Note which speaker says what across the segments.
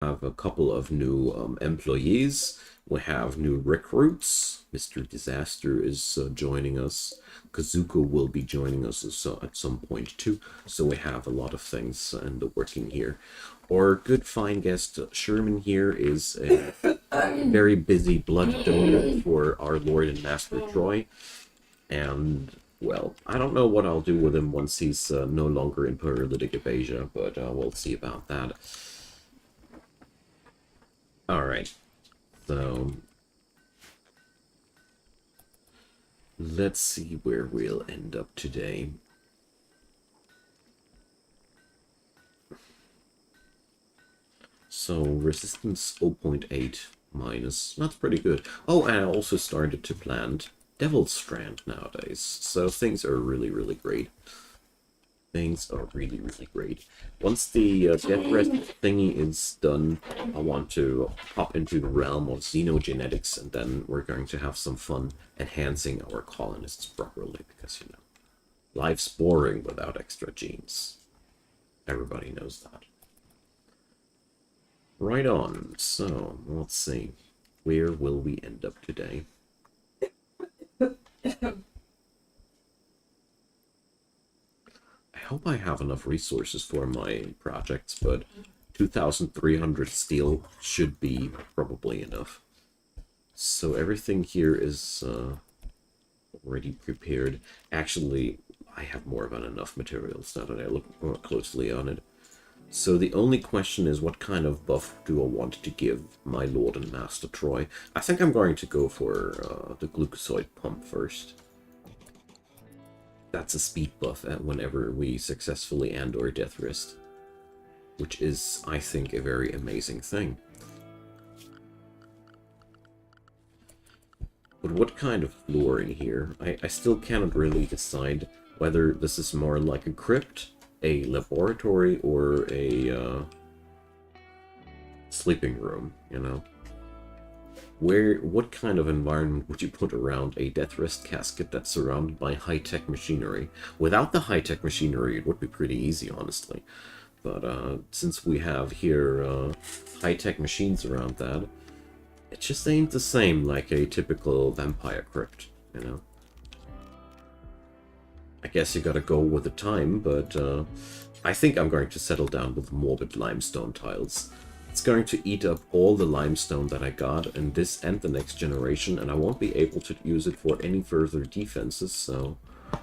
Speaker 1: have a couple of new employees. We have new recruits. Mr. Disaster is joining us. Kazuko will be joining us at some point too. So we have a lot of things in the working here. Our good fine guest Sherman here is a very busy blood donor for our Lord and Master Troy. And, well, I don't know what I'll do with him once he's no longer in paralytic aphasia, but we'll see about that. Alright, so let's see where we'll end up today. So, resistance 0.8 minus, that's pretty good. Oh, and I also started to plant Devil's Strand nowadays, so things are really, really great. Things are really, really great. Once the DEATHREST thingy is done, I want to hop into the realm of xenogenetics, and then we're going to have some fun enhancing our colonists properly, because, you know, life's boring without extra genes. Everybody knows that. Right on. So, let's see. Where will we end up today? I hope I have enough resources for my projects, but 2,300 steel should be probably enough. So everything here is already prepared. Actually, I have more than enough materials now that I look more closely on it. So the only question is, what kind of buff do I want to give my Lord and Master Troy? I think I'm going to go for the glucosoid pump first. That's a speed buff whenever we successfully and/or DEATHREST, which is, I think, a very amazing thing. But what kind of floor in here? I still cannot really decide whether this is more like a crypt, a laboratory, or a sleeping room, you know? What kind of environment would you put around a DEATHREST casket that's surrounded by high-tech machinery? Without the high-tech machinery, it would be pretty easy, honestly. But since we have here high-tech machines around that, it just ain't the same like a typical vampire crypt, you know? I guess you gotta go with the time, but I think I'm going to settle down with morbid limestone tiles. It's going to eat up all the limestone that I got in this and the next generation, and I won't be able to use it for any further defenses, so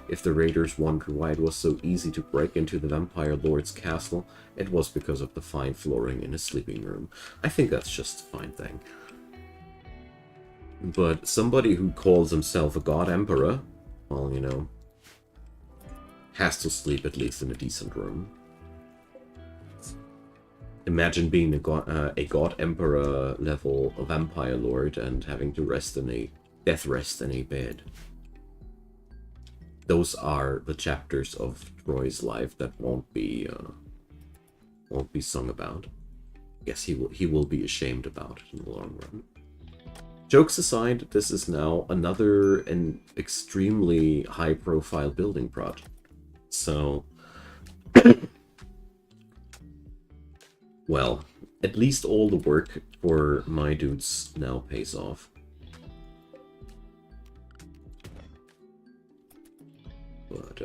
Speaker 1: if the raiders wondered why it was so easy to break into the Vampire Lord's castle, it was because of the fine flooring in his sleeping room. I think that's just a fine thing. But somebody who calls himself a god emperor, well, you know, has to sleep at least in a decent room. Imagine being a god emperor level vampire lord and having to rest in a DEATHREST in a bed. Those are the chapters of Troy's life that won't be sung about. Yes, he will be ashamed about it in the long run. Jokes aside, this is now another an extremely high-profile building project. So, well, at least all the work for my dudes now pays off. But,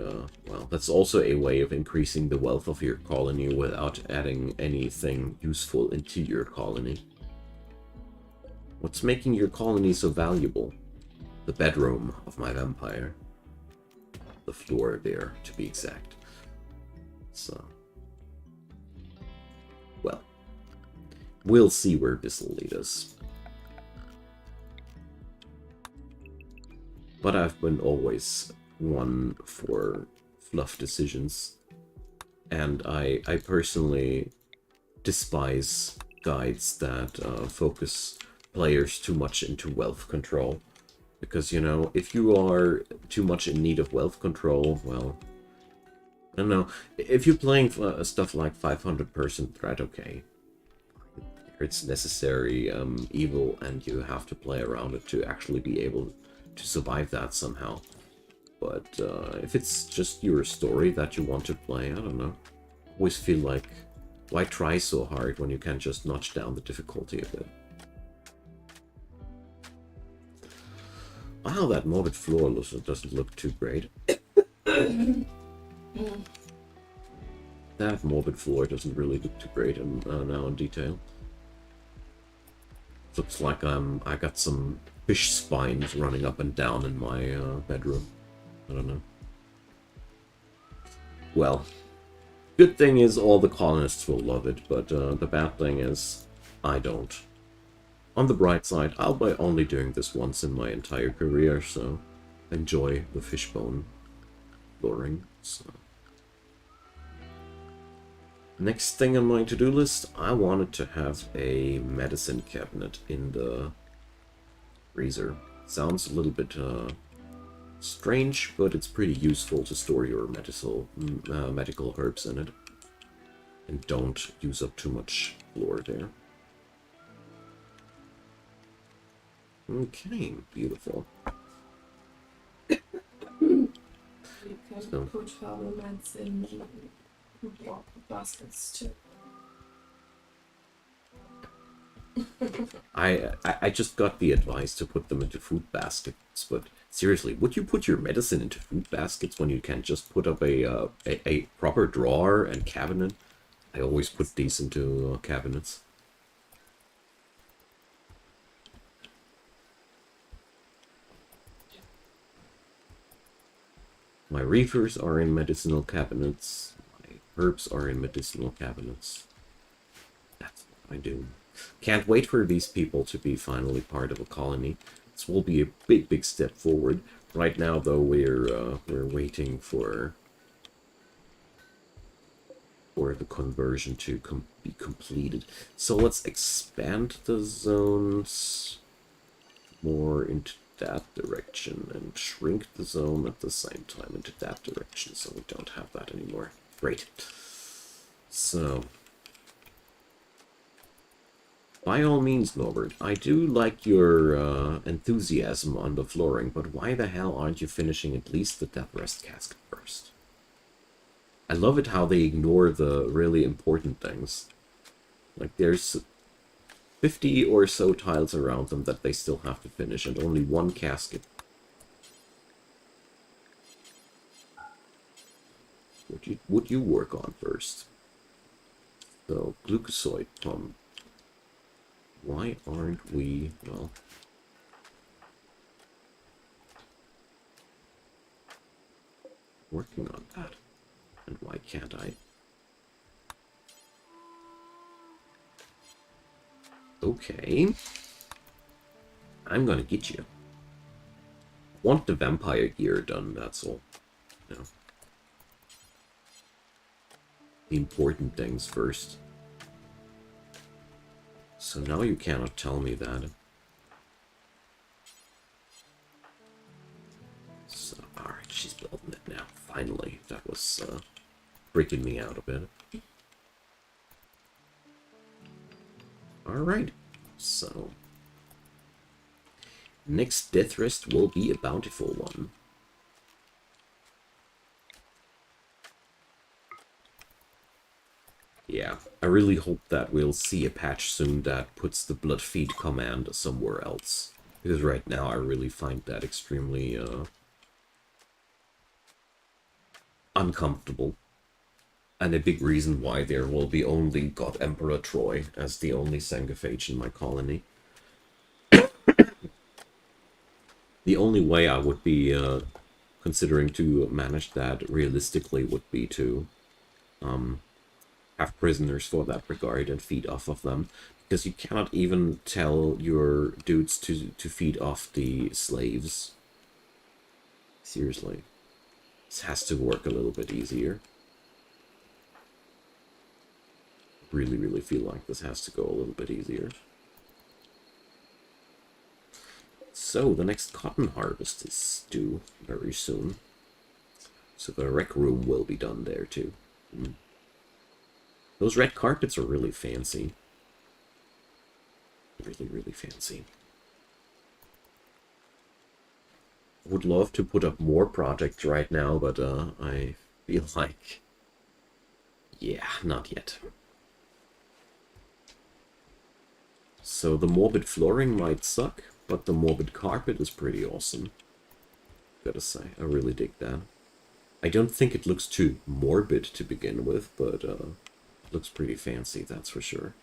Speaker 1: well, that's also a way of increasing the wealth of your colony without adding anything useful into your colony. What's making your colony so valuable? The bedroom of my vampire. The floor there, to be exact. So, well, we'll see where this will lead us. But I've been always one for fluff decisions, and I personally despise guides that focus players too much into wealth control. Because, you know, if you are too much in need of wealth control, well, I don't know. If you're playing stuff like 500-person threat, okay. It's necessary evil, and you have to play around it to actually be able to survive that somehow. But if it's just your story that you want to play, I don't know. I always feel like Why try so hard when you can just notch down the difficulty a bit? Wow, that morbid floor doesn't look too great. That morbid floor doesn't really look too great now in detail. Looks like I got some fish spines running up and down in my bedroom. I don't know. Well, good thing is all the colonists will love it, but the bad thing is I don't. On the bright side, I'll be only doing this once in my entire career, so enjoy the fishbone luring. So. Next thing on my to-do list, I wanted to have a medicine cabinet in the freezer. Sounds a little bit strange, but it's pretty useful to store your medical herbs in it. And don't use up too much floor there. Okay, beautiful.
Speaker 2: You can put herbal meds in food baskets too.
Speaker 1: I just got the advice to put them into food baskets, but seriously, would you put your medicine into food baskets when you can just put up a proper drawer and cabinet? I always put these into cabinets. My reefers are in medicinal cabinets. My herbs are in medicinal cabinets. That's what I do. Can't wait for these people to be finally part of a colony. This will be a big step forward. Right now, though, we're waiting for the conversion to be completed. So let's expand the zones more into that direction and shrink the zone at the same time into that direction, so we don't have that anymore. Great. So, by all means, Norbert, I do like your enthusiasm on the flooring, but why the hell aren't you finishing at least the DEATHREST casket first? I love it how they ignore the really important things. Like, there's 50 or so tiles around them that they still have to finish, and only one casket. Would you work on first? So, glucosoid pump. Why aren't we, well... working on that? And why can't I? Okay. I'm gonna get you. Want the vampire gear done, that's all. No. The important things first. So now you cannot tell me that. So, alright, she's building it now. Finally. That was freaking me out a bit. Alright, so next DEATHREST will be a bountiful one. Yeah, I really hope that we'll see a patch soon that puts the blood feed command somewhere else. Because right now I really find that extremely uncomfortable. And a big reason why there will be only God Emperor Troy as the only Sanguophage in my colony. The only way I would be considering to manage that realistically would be to have prisoners for that regard and feed off of them. Because you cannot even tell your dudes to feed off the slaves. Seriously. This has to work a little bit easier. Really feel like this has to go a little bit easier. So, the next cotton harvest is due very soon. So the rec room will be done there too. Those red carpets are really fancy. Really fancy. Would love to put up more projects right now, but I feel like... yeah, not yet. So the morbid flooring might suck, but the morbid carpet is pretty awesome. Gotta say, I really dig that. I don't think it looks too morbid to begin with, but looks pretty fancy, that's for sure.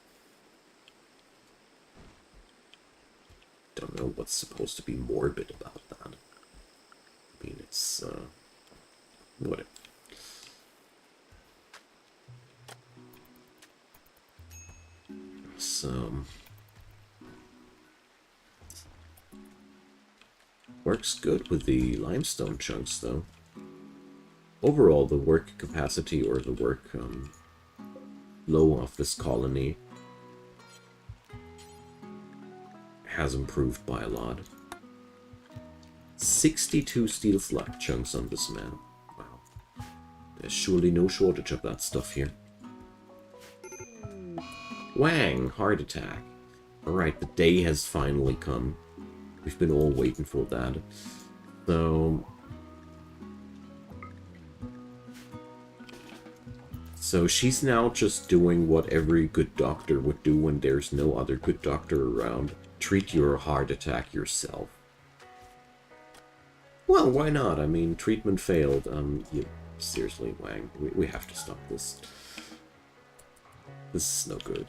Speaker 1: Don't know what's supposed to be morbid about that. I mean, it's, whatever. So, works good with the limestone chunks, though. Overall, the work capacity or the work flow of this colony has improved by a lot. 62 steel slag chunks on this man. Wow. There's surely no shortage of that stuff here. Wang! Heart attack. Alright, the day has finally come. We've been all waiting for that. So she's now just doing what every good doctor would do when there's no other good doctor around. Treat your heart attack yourself. Well, why not? I mean, treatment failed. Seriously, Wang, we have to stop this. This is no good.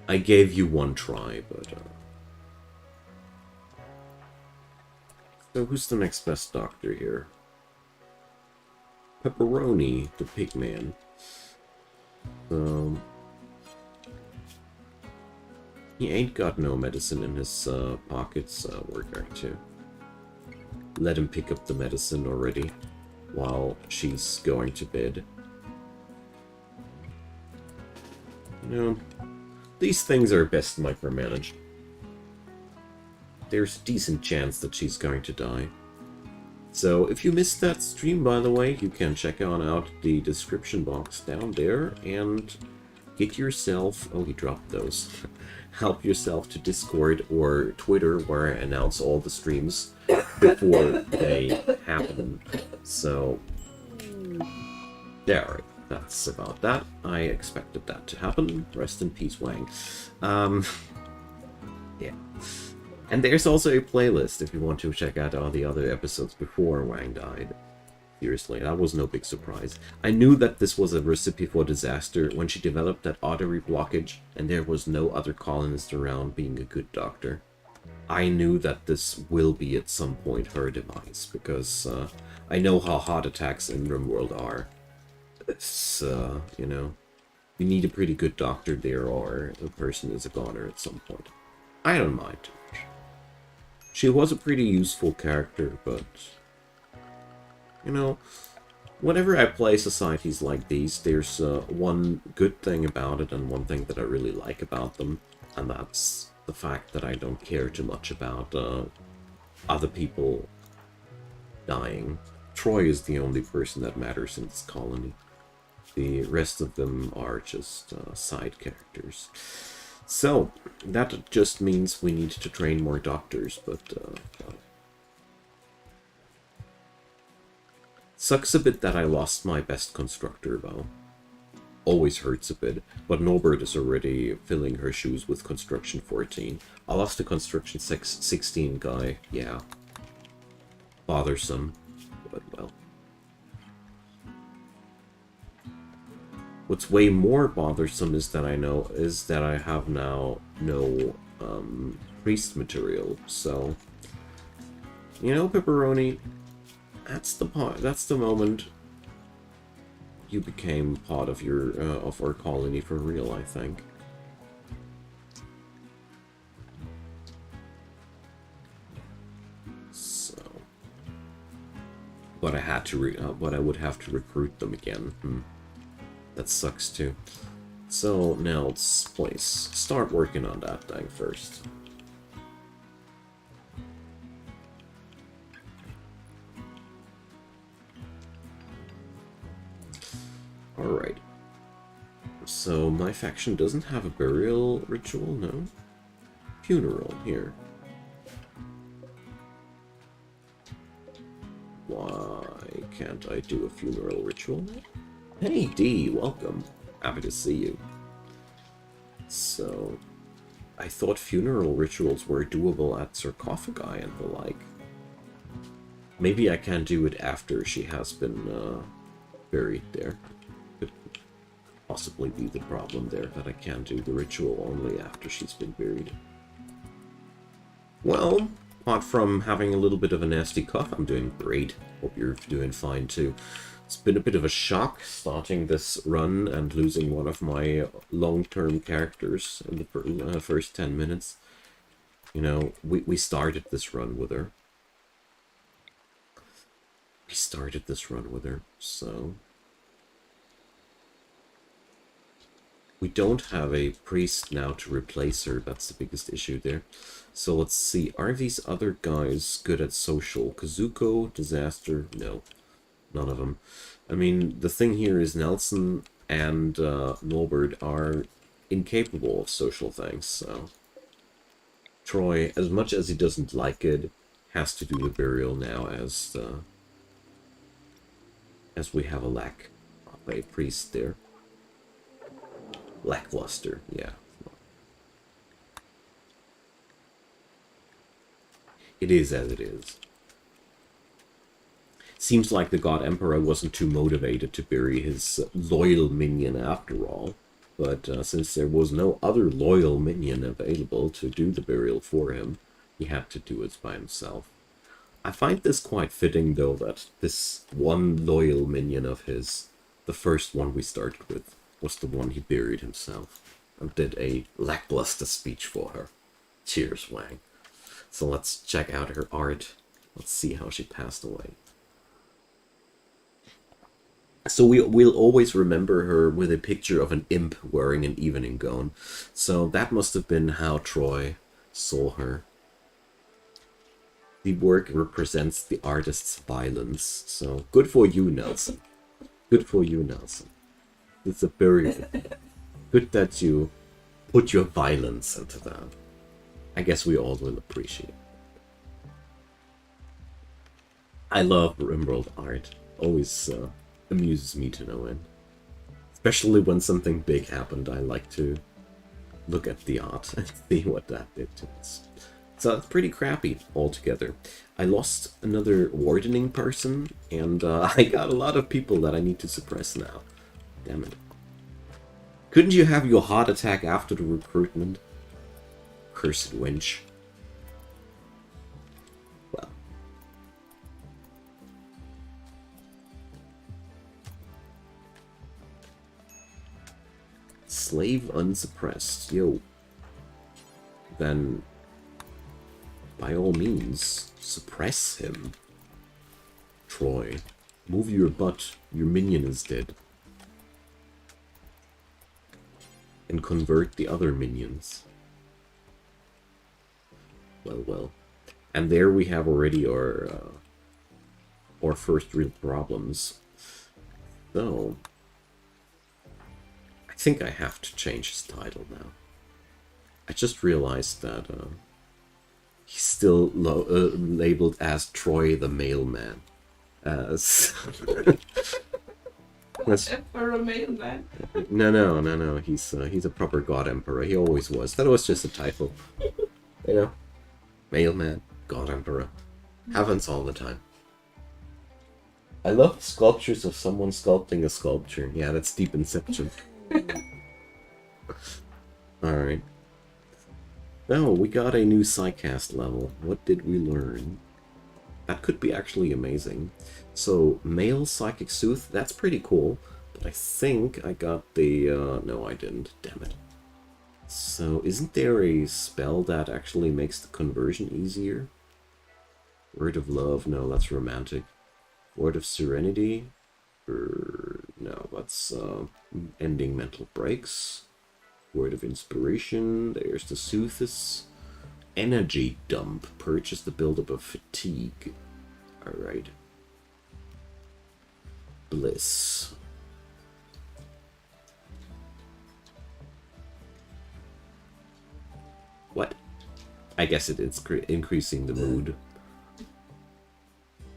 Speaker 1: I gave you one try, but... So who's the next best doctor here? Pepperoni, the pigman. He ain't got no medicine in his pockets. We're going to let him pick up the medicine already while she's going to bed. You know, these things are best micromanaged. There's a decent chance that she's going to die. So if you missed that stream, by the way, you can check out the description box down there and get yourself... Oh, he dropped those. Help yourself to Discord or Twitter, where I announce all the streams before they happen. So, there, that's about that. I expected that to happen. Rest in peace, Wang. Yeah. And there's also a playlist if you want to check out all the other episodes before Wang died. Seriously, that was no big surprise. I knew that this was a recipe for disaster when she developed that artery blockage and there was no other colonist around being a good doctor. I knew that this will be at some point her demise, because I know how heart attacks in RimWorld are. It's, you know, you need a pretty good doctor there or the person is a goner at some point. I don't mind too much. She was a pretty useful character, but... You know, whenever I play societies like these, there's one good thing about it and one thing that I really like about them, and that's the fact that I don't care too much about other people dying. Troy is the only person that matters in this colony. The rest of them are just side characters. So, that just means we need to train more doctors, but... Sucks a bit that I lost my best constructor, though. Always hurts a bit, but Norbert is already filling her shoes with construction 14. I lost the construction 16 guy, yeah. Bothersome, but well. What's way more bothersome is that I have now no priest material, so... You know, Pepperoni... That's the moment you became part of your of our colony for real, I think. So, but I had to but I would have to recruit them again. That sucks too. So now let's start working on that thing first. Alright. So my faction doesn't have a burial ritual, no? Funeral, here. Why can't I do a funeral ritual? Hey D, welcome. Happy to see you. So, I thought funeral rituals were doable at sarcophagi and the like. Maybe I can do it after she has been buried there. Could possibly be the problem there, that I can do the ritual only after she's been buried. Well, apart from having a little bit of a nasty cough, I'm doing great. Hope you're doing fine too. It's been a bit of a shock starting this run and losing one of my long-term characters in the first 10 minutes. You know, we started this run with her. So... we don't have a priest now to replace her, that's the biggest issue there. So let's see, are these other guys good at social? Kazuko, Disaster, no. None of them. I mean, the thing here is Nelson and Norbert are incapable of social things, so... Troy, as much as he doesn't like it, has to do the burial now as we have a lack of a priest there. Lackluster, yeah. It is as it is. Seems like the God Emperor wasn't too motivated to bury his loyal minion after all, but since there was no other loyal minion available to do the burial for him, he had to do it by himself. I find this quite fitting, though, that this one loyal minion of his, the first one we started with, was the one he buried himself, and did a lackluster speech for her. Cheers, Wang. So let's check out her art. Let's see how she passed away. So we'll always remember her with a picture of an imp wearing an evening gown. So that must have been how Troy saw her. The work represents the artist's violence. So good for you, Nelson. Good for you, Nelson. It's a very good that you put your violence into that. I guess we all will appreciate it. I love RimWorld art. Always amuses me to no end. Especially when something big happened, I like to look at the art and see what that did to us. So it's pretty crappy altogether. I lost another wardening person, and I got a lot of people that I need to suppress now. Damn it. Couldn't you have your heart attack after the recruitment? Cursed wench. Well. Slave unsuppressed. Yo. Then, by all means, suppress him. Troy, move your butt. Your minion is dead. And convert the other minions. Well, well. And there we have already our first real problems. So, I think I have to change his title now. I just realized that he's still labeled as Troy the Mailman. As...
Speaker 2: Emperor Mailman.
Speaker 1: No. He's a proper God Emperor. He always was. That was just a typo. You know? Mailman, God Emperor. Happens all the time. I love sculptures of someone sculpting a sculpture. Yeah, that's deep inception. Alright. Oh, we got a new Psycast level. What did we learn? That could be actually amazing. So, male psychic sooth, that's pretty cool. But I think I got the... no, I didn't. Damn it. So, isn't there a spell that actually makes the conversion easier? Word of love, no, that's romantic. Word of serenity? No, that's ending mental breaks. Word of inspiration, there's the soothis. Energy dump, purchase the buildup of fatigue. Alright. Bliss. What? I guess it's increasing the mood.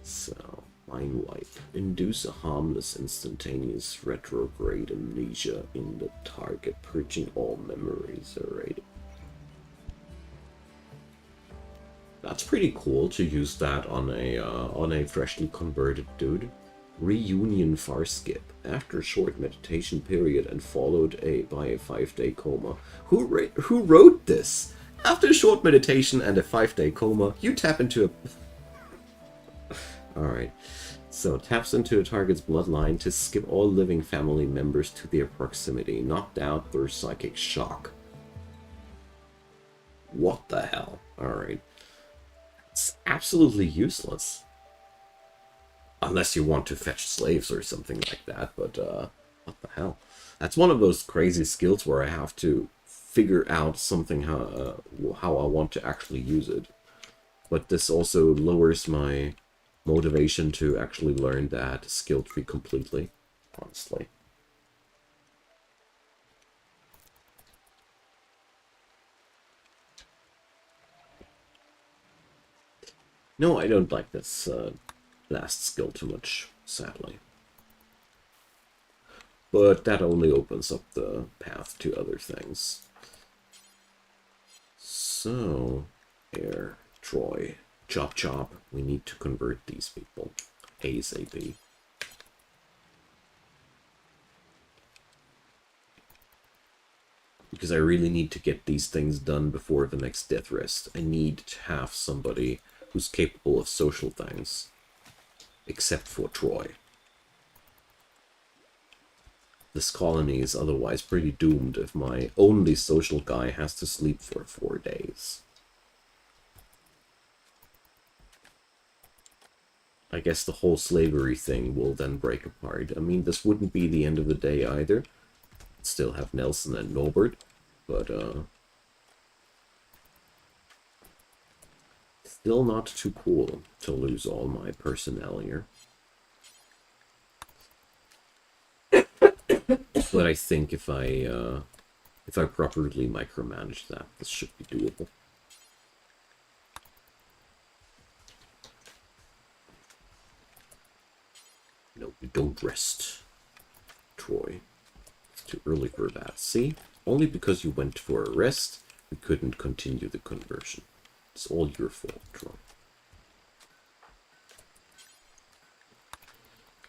Speaker 1: So, my Mind Wipe. Induce a harmless instantaneous retrograde amnesia in the target, purging all memories. Alright. That's pretty cool to use that on a freshly converted dude. Reunion far skip. After a short meditation period and followed by a 5-day coma. Who wrote this? After a short meditation and a 5-day coma, you tap into a... Alright. So, taps into a target's bloodline to skip all living family members to their proximity. Knocked out through psychic shock. What the hell? Alright. It's absolutely useless. Unless you want to fetch slaves or something like that, but what the hell? That's one of those crazy skills where I have to figure out something how I want to actually use it. But this also lowers my motivation to actually learn that skill tree completely, honestly. No, I don't like this last skill too much, sadly. But that only opens up the path to other things. So, here, Troy, chop chop, we need to convert these people ASAP. Because I really need to get these things done before the next DEATHREST. I need to have somebody who's capable of social things. Except for Troy. This colony is otherwise pretty doomed if my only social guy has to sleep for 4 days. I guess the whole slavery thing will then break apart. I mean, this wouldn't be the end of the day either. I'd still have Nelson and Norbert, but still not too cool to lose all my personnel here. But I think if I properly micromanage that, this should be doable. No, don't rest, Troy. It's too early for that. See? Only because you went for a rest, we couldn't continue the conversion. It's all your fault, Troy.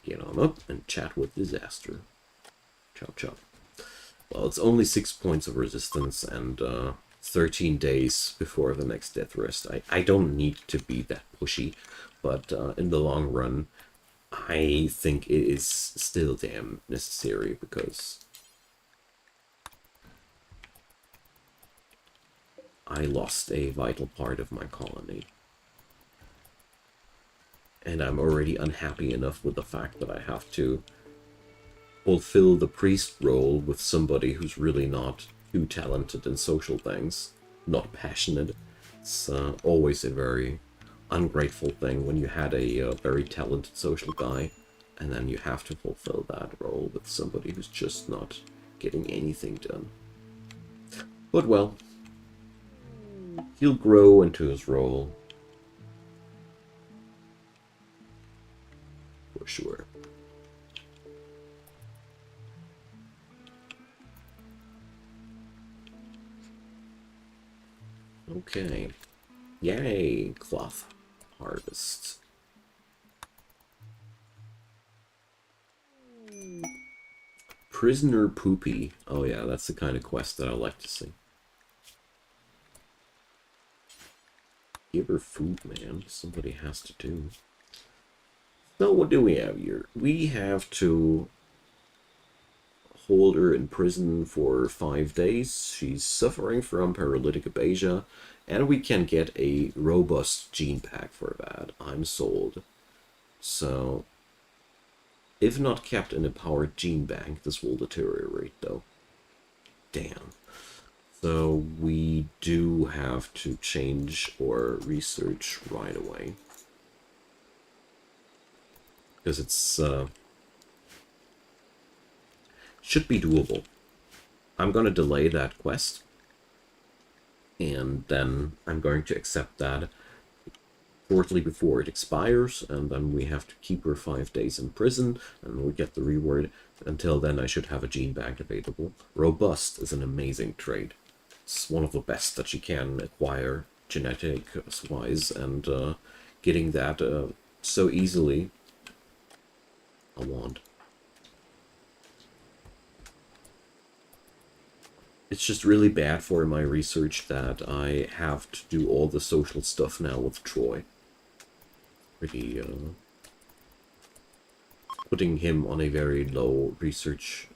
Speaker 1: Get on up and chat with Disaster. Chop chop. Well, it's only 6 points of resistance and 13 days before the next DEATHREST. I don't need to be that pushy, but in the long run, I think it is still damn necessary because I lost a vital part of my colony. And I'm already unhappy enough with the fact that I have to fulfill the priest role with somebody who's really not too talented in social things, not passionate. It's always a very ungrateful thing when you had a very talented social guy, and then you have to fulfill that role with somebody who's just not getting anything done. But well, he'll grow into his role. For sure. Okay. Yay, cloth harvest. Prisoner Poopy. Oh yeah, that's the kind of quest that I like to see. Give her food, man. Somebody has to do. So what do we have here? We have to hold her in prison for 5 days. She's suffering from paralytic aphasia, and we can get a robust gene pack for that. I'm sold. So, if not kept in a powered gene bank, this will deteriorate, though. Damn. So, we do have to change or research right away. Because it's, should be doable. I'm going to delay that quest. And then I'm going to accept that shortly before it expires, and then we have to keep her 5 days in prison, and we get the reward. Until then, I should have a gene bank available. Robust is an amazing trait. It's one of the best that you can acquire genetic-wise, and getting that so easily, I want. It's just really bad for my research that I have to do all the social stuff now with Troy. Pretty, putting him on a very low research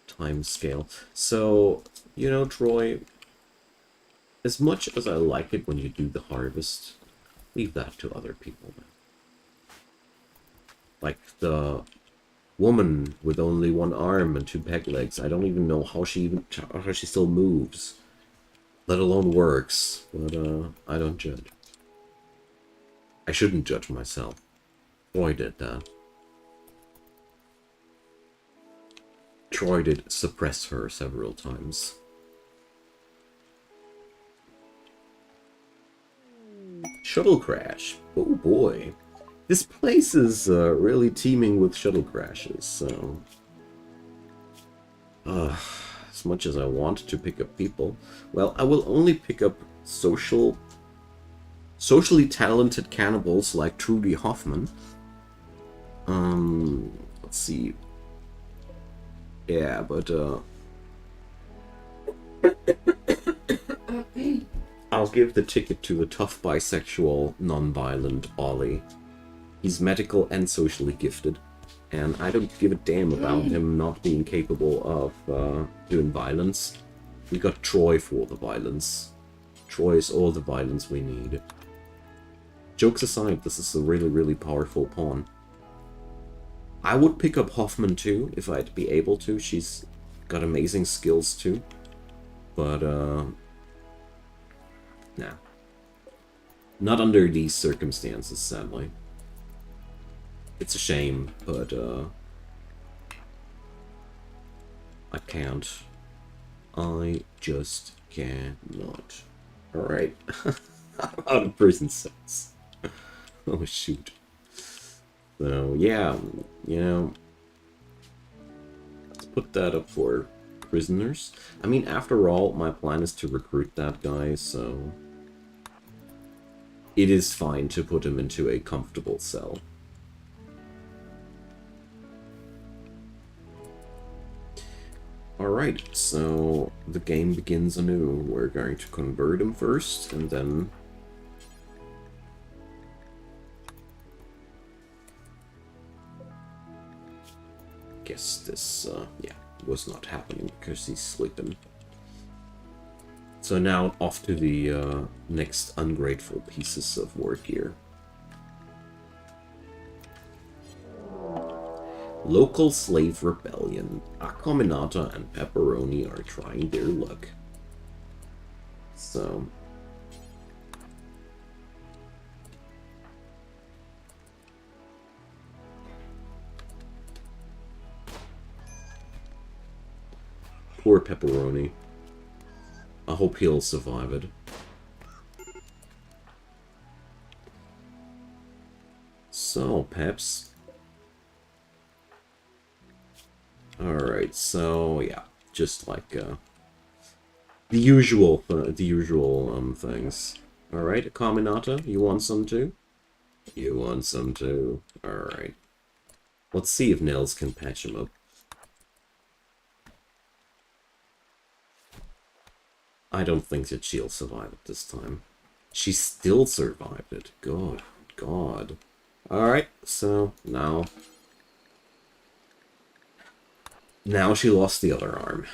Speaker 1: time scale. So, you know, Troy, as much as I like it when you do the harvest, leave that to other people, man. Like the woman with only one arm and 2 peg legs. I don't even know how she still moves, let alone works. But I don't judge. I shouldn't judge myself. Troy did that. Troy did suppress her several times. Shuttle crash. Oh boy. This place is really teeming with shuttle crashes, so... as much as I want to pick up people, well, I will only pick up socially talented cannibals like Trudy Hoffman. Let's see. Yeah, but I'll give the ticket to the tough bisexual, non-violent Ollie. He's medical and socially gifted, and I don't give a damn about him not being capable of doing violence. We got Troy for the violence. Troy is all the violence we need. Jokes aside, this is a really, really powerful pawn. I would pick up Hoffman too, if I'd be able to. She's got amazing skills too. But, nah. Not under these circumstances, sadly. It's a shame, but, I can't. I just cannot. Alright. Out of prison cells. Oh, shoot. So, yeah, you know, let's put that up for prisoners. I mean, after all, my plan is to recruit that guy, so it is fine to put him into a comfortable cell. Alright, so the game begins anew. We're going to convert him first, and then... guess this, yeah, was not happening because he's sleeping. So now off to the next ungrateful pieces of work here. Local slave rebellion. Acominata and Pepperoni are trying their luck. So... poor Pepperoni. I hope he'll survive it. So, Peps. Alright, so, yeah. Just like, the usual things. Alright, Caminata, you want some too? You want some too. Alright. Let's see if Nels can patch him up. I don't think that she'll survive it this time. She still survived it. Good God. Alright, so now... now she lost the other arm.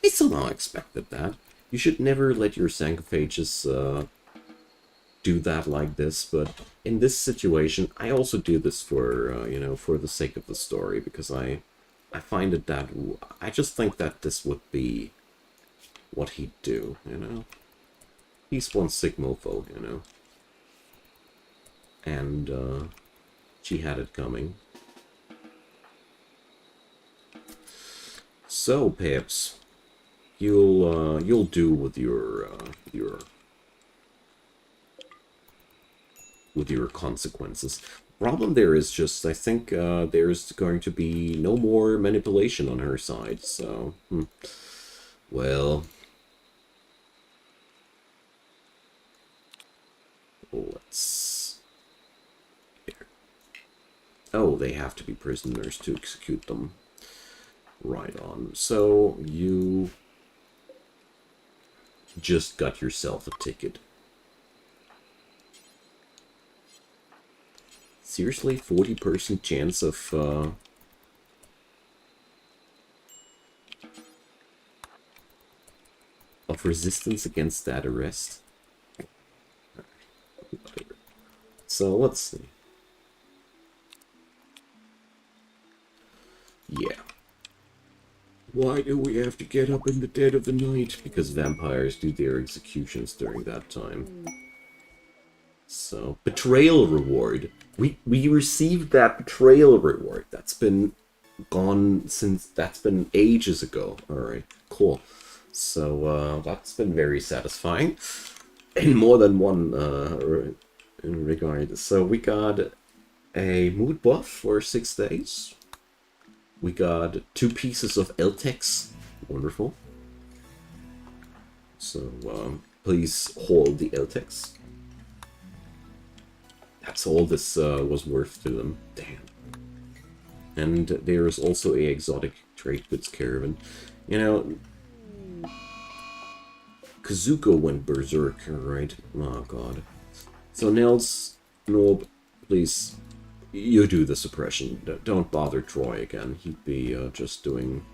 Speaker 1: I somehow expected that. You should never let your Sanguophages do that like this, but in this situation, I also do this for, you know, for the sake of the story, because I find it that... I just think that this would be what he'd do, you know? He's one sick mofo, you know? And, she had it coming. So, Pips, you'll do with your with your consequences. Problem there is just, I think there's going to be no more manipulation on her side, so, well, let's, here. Oh, they have to be prisoners to execute them. Right on. So, you just got yourself a ticket. Seriously, 40% chance of resistance against that arrest? Whatever. So, let's see. Yeah. Why do we have to get up in the dead of the night? Because vampires do their executions during that time. So, betrayal reward. We received that betrayal reward. That's been gone since, that's been ages ago. Alright, cool. So, that's been very satisfying. In more than one regard. So, we got a mood buff for 6 days. We got 2 pieces of LTEX. Wonderful. So, please hold the LTEX. That's all this was worth to them. Damn. And there is also a exotic trade goods caravan. You know, Kazuko went berserk, right? Oh god. So Nils, Norb, please, you do the suppression. Don't bother Troy again. He'd be just doing...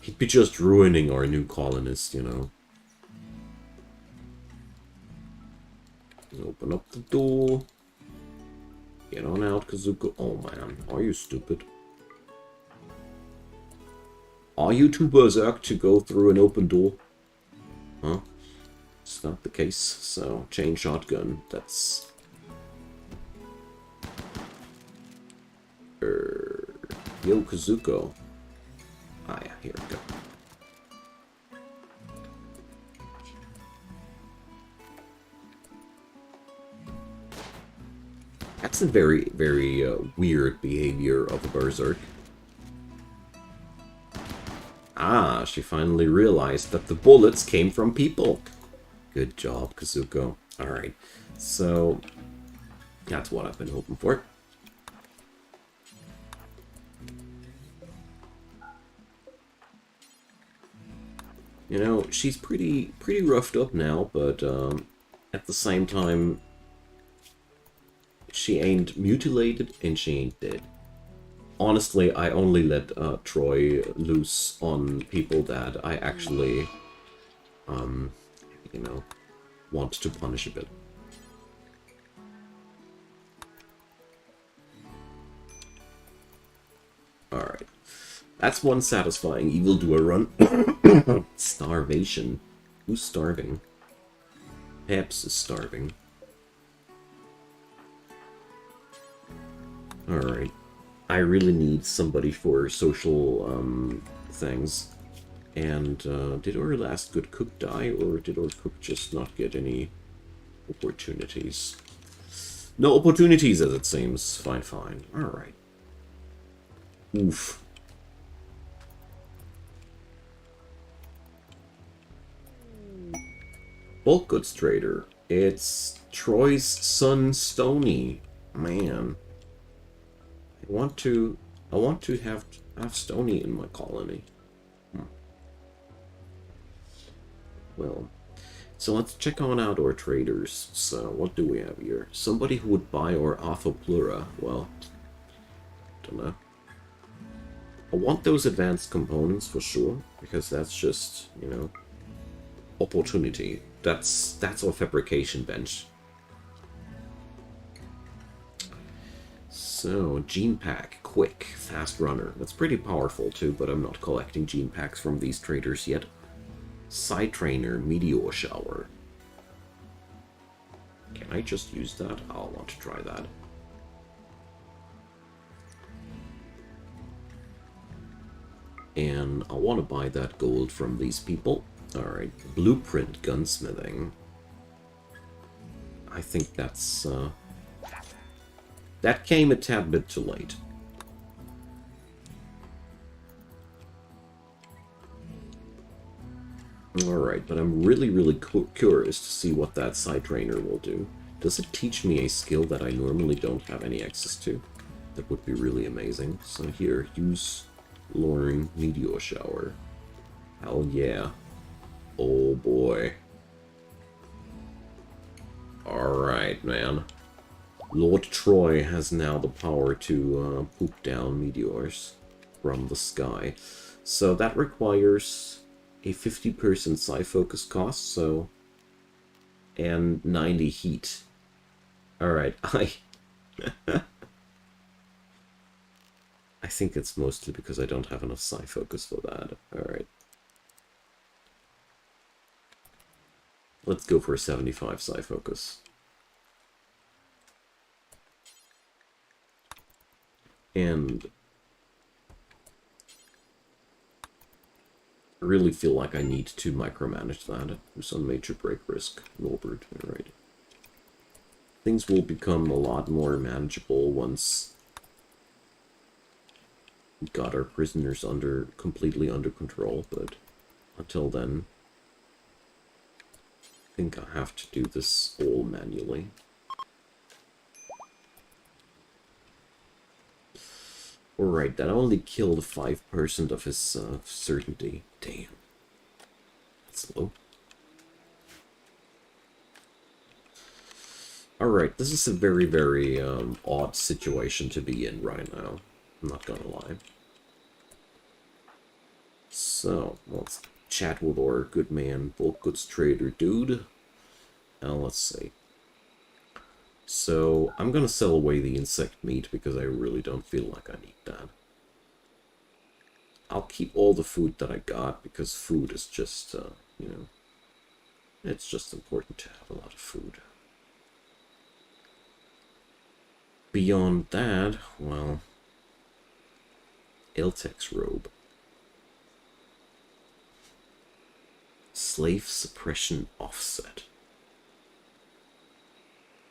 Speaker 1: He'd be just ruining our new colonist, you know. Open up the door. Get on out, Kazuko. Oh man, are you stupid? Are you too berserk to go through an open door? Huh? It's not the case. So, chain shotgun. That's... Yo, Kazuko. Ah yeah, here we go. That's a very, very weird behavior of a berserk. Ah, she finally realized that the bullets came from people. Good job, Kazuko. Alright, so that's what I've been hoping for. You know, she's pretty roughed up now, but at the same time, she ain't mutilated and she ain't dead. Honestly, I only let Troy loose on people that I actually, you know, want to punish a bit. Alright. That's one satisfying evildoer run. Starvation. Who's starving? Peps is starving. Alright. I really need somebody for social things. And did our last good cook die, or did our cook just not get any opportunities? No opportunities, as it seems. Fine, fine. Alright. Oof. Bulk goods trader. It's Troy's son, Stony. Man. I want to have Stony in my colony. Well, so let's check on out our traders. So, what do we have here? Somebody who would buy our Arthroplura. Well, don't know. I want those advanced components for sure, because that's just, you know, opportunity. That's our fabrication bench. So, gene pack, quick, fast runner. That's pretty powerful too, but I'm not collecting gene packs from these traders yet. Side trainer, meteor shower. Can I just use that? I'll want to try that. And I want to buy that gold from these people. Alright, blueprint gunsmithing. I think that's... that came a tad bit too late. Alright, but I'm really, really curious to see what that side trainer will do. Does it teach me a skill that I normally don't have any access to? That would be really amazing. So here, use luring meteor shower. Hell yeah. Oh boy. Alright, man. Lord Troy has now the power to poop down meteors from the sky. So that requires a 50% psi focus cost, so... and 90 heat. Alright, I think it's mostly because I don't have enough psi focus for that. Alright. Let's go for a 75 psi focus. And I really feel like I need to micromanage that. There's some major break risk. Norbert, alright. Things will become a lot more manageable once we got our prisoners completely under control, but until then, I think I have to do this all manually. Alright, that only killed 5% of his certainty. Damn. That's low. Alright, this is a very, very odd situation to be in right now. I'm not gonna lie. So, let's chat with our good man, bulk goods trader dude. Now, let's see. So, I'm gonna sell away the insect meat because I really don't feel like I need that. I'll keep all the food that I got because food is just, you know, it's just important to have a lot of food. Beyond that, well, Iltek's robe. Slave suppression offset.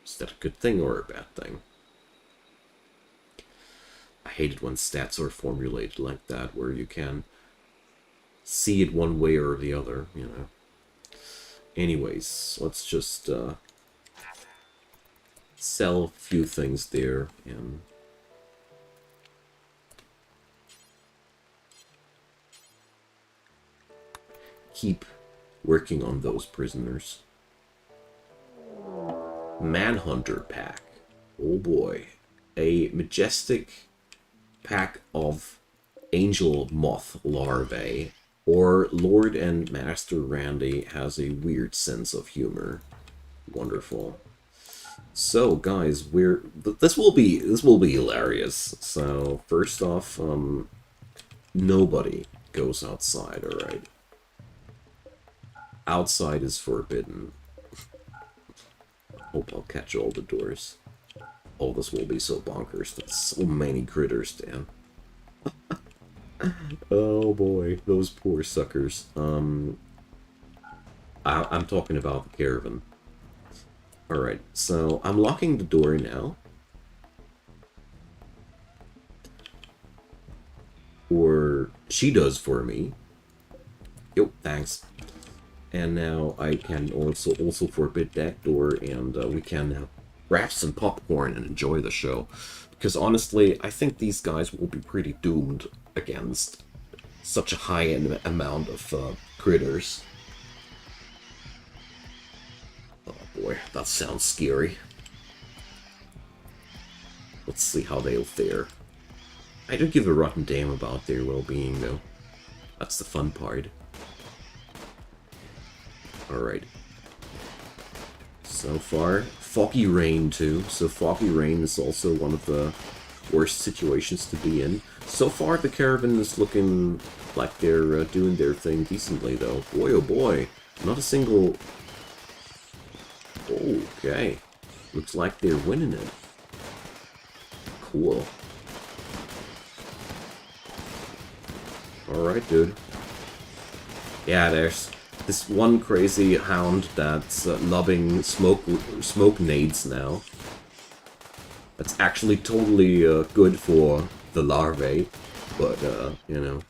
Speaker 1: Is that a good thing or a bad thing? I hate it when stats are formulated like that, where you can see it one way or the other, you know. Anyways, let's just sell a few things there and keep working on those prisoners. Manhunter pack. Oh boy. A majestic pack of angel moth larvae. Or Lord and Master Randy has a weird sense of humor. Wonderful. So guys, this will be hilarious. So first off, nobody goes outside, alright? Outside is forbidden. Hope I'll catch all the doors. Oh, this will be so bonkers. That's so many critters, Dan. Oh boy, those poor suckers. I'm talking about the Caravan. Alright, so I'm locking the door now. Or she does for me. Yo, thanks. And now I can also forbid that door, and we can grab some popcorn and enjoy the show. Because honestly, I think these guys will be pretty doomed against such a high amount of critters. Oh boy, that sounds scary. Let's see how they'll fare. I don't give a rotten damn about their well-being, though. That's the fun part. Alright. So far, foggy rain too. So foggy rain is also one of the worst situations to be in. So far, the Caravan is looking like they're doing their thing decently, though. Boy, oh boy. Not a single... Okay. Looks like they're winning it. Cool. Alright, dude. Yeah, This one crazy hound that's lobbing smoke nades now. That's actually totally good for the larvae, but you know,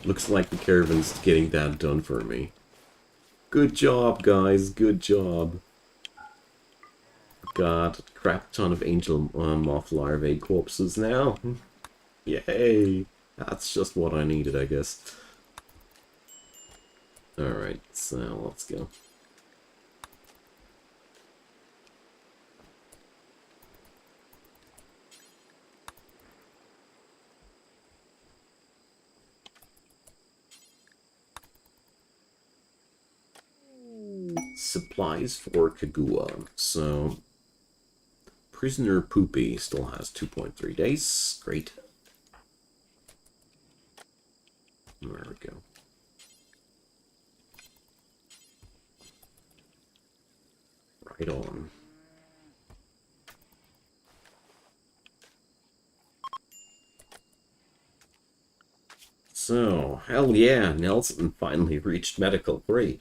Speaker 1: looks like the Caravan's getting that done for me. Good job, guys. Good job. Got a crap ton of angel moth larvae corpses now. Yay! That's just what I needed, I guess. Alright, so let's go. Supplies for Kagua. So, Prisoner Poopy still has 2.3 days. Great. There we go. Right on. So, hell yeah, Nelson finally reached medical free.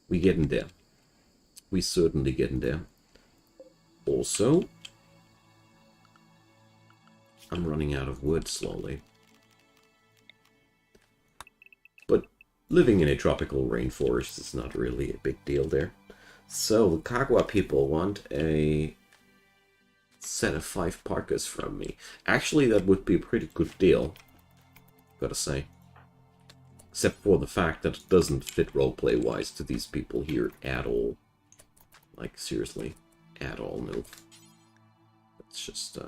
Speaker 1: We getting there. We certainly getting there. Also, I'm running out of wood slowly. But living in a tropical rainforest is not really a big deal there. So, the Kagwa people want a set of 5 parkas from me. Actually, that would be a pretty good deal, gotta say. Except for the fact that it doesn't fit roleplay-wise to these people here at all. Like, seriously, at all, no. It's just,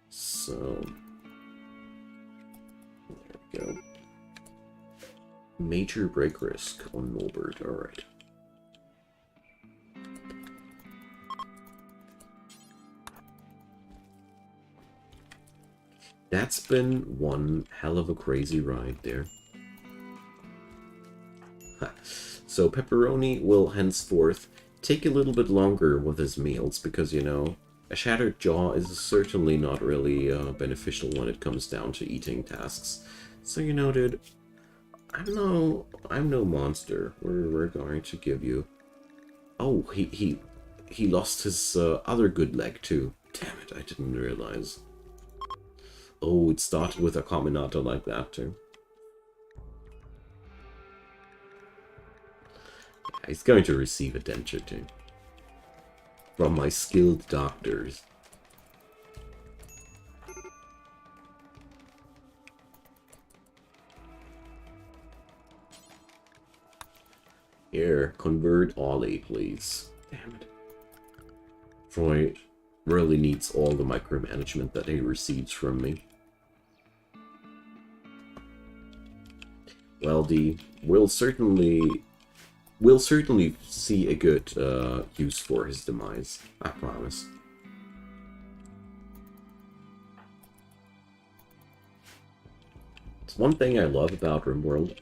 Speaker 1: So, there we go. Major break risk on Nullbird, alright. That's been one hell of a crazy ride there. Ha. So Pepperoni will henceforth take a little bit longer with his meals because, you know, a shattered jaw is certainly not really beneficial when it comes down to eating tasks. So, you know, dude, I'm no monster. We're going to give you... Oh, he lost his other good leg too. Damn it, I didn't realize. Oh, it started with a Combinator like that too. He's going to receive a denture too. From my skilled doctors. Here, convert Ollie, please. Damn it. Troy really needs all the micromanagement that he receives from me. Well, we'll certainly see a good use for his demise, I promise. It's one thing I love about RimWorld.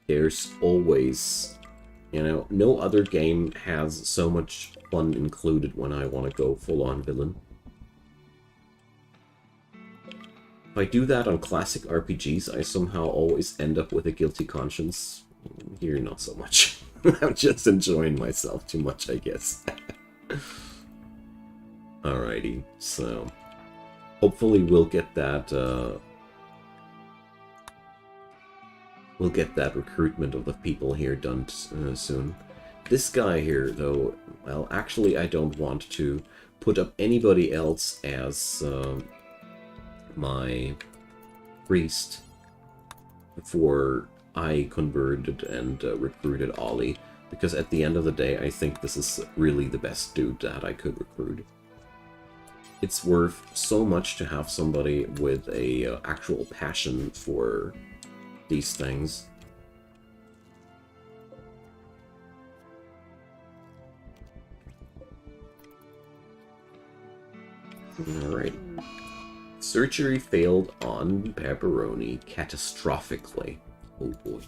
Speaker 1: There's always, you know, no other game has so much fun included when I want to go full-on villain. If I do that on classic RPGs, I somehow always end up with a guilty conscience. Here, not so much. I'm just enjoying myself too much, I guess. Alrighty, so hopefully we'll get that recruitment of the people here done soon. This guy here, though, well, actually I don't want to put up anybody else as my priest before I converted and recruited Ollie, because at the end of the day, I think this is really the best dude that I could recruit. It's worth so much to have somebody with a actual passion for these things. Alright. Surgery failed on Pepperoni catastrophically. Oh boy.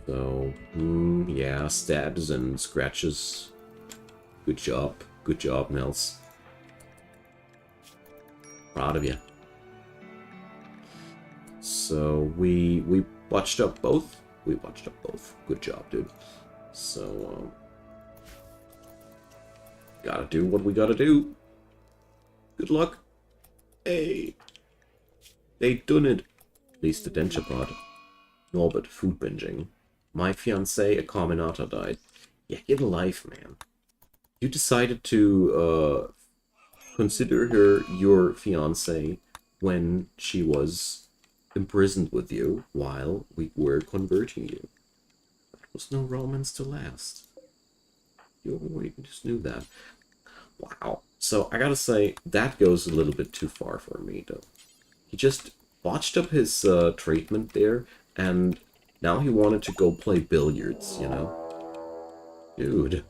Speaker 1: So, yeah, stabs and scratches. Good job, Nels. Proud of you. So we watched up both. We watched up both. Good job, dude. So gotta do what we gotta do. Good luck. Hey, they done it. At least the denture Norbert, food binging. My fiancée, a Carminata, died. Yeah, get a life, man. You decided to consider her your fiancée when she was imprisoned with you while we were converting you. There was no romance to last. You already just knew that. Wow. So I gotta say, that goes a little bit too far for me, though. He just botched up his treatment there, and now he wanted to go play billiards, you know? Dude.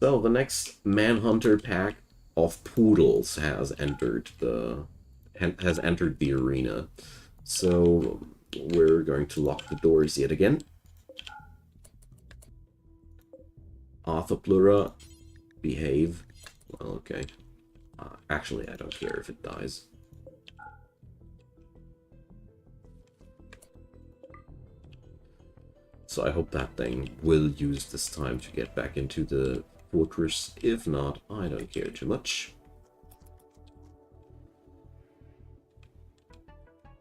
Speaker 1: So the next Manhunter pack of poodles has entered the arena. So we're going to lock the doors yet again. Arthroplura, behave. Well, okay. Actually, I don't care if it dies. So I hope that thing will use this time to get back into the fortress. If not, I don't care too much.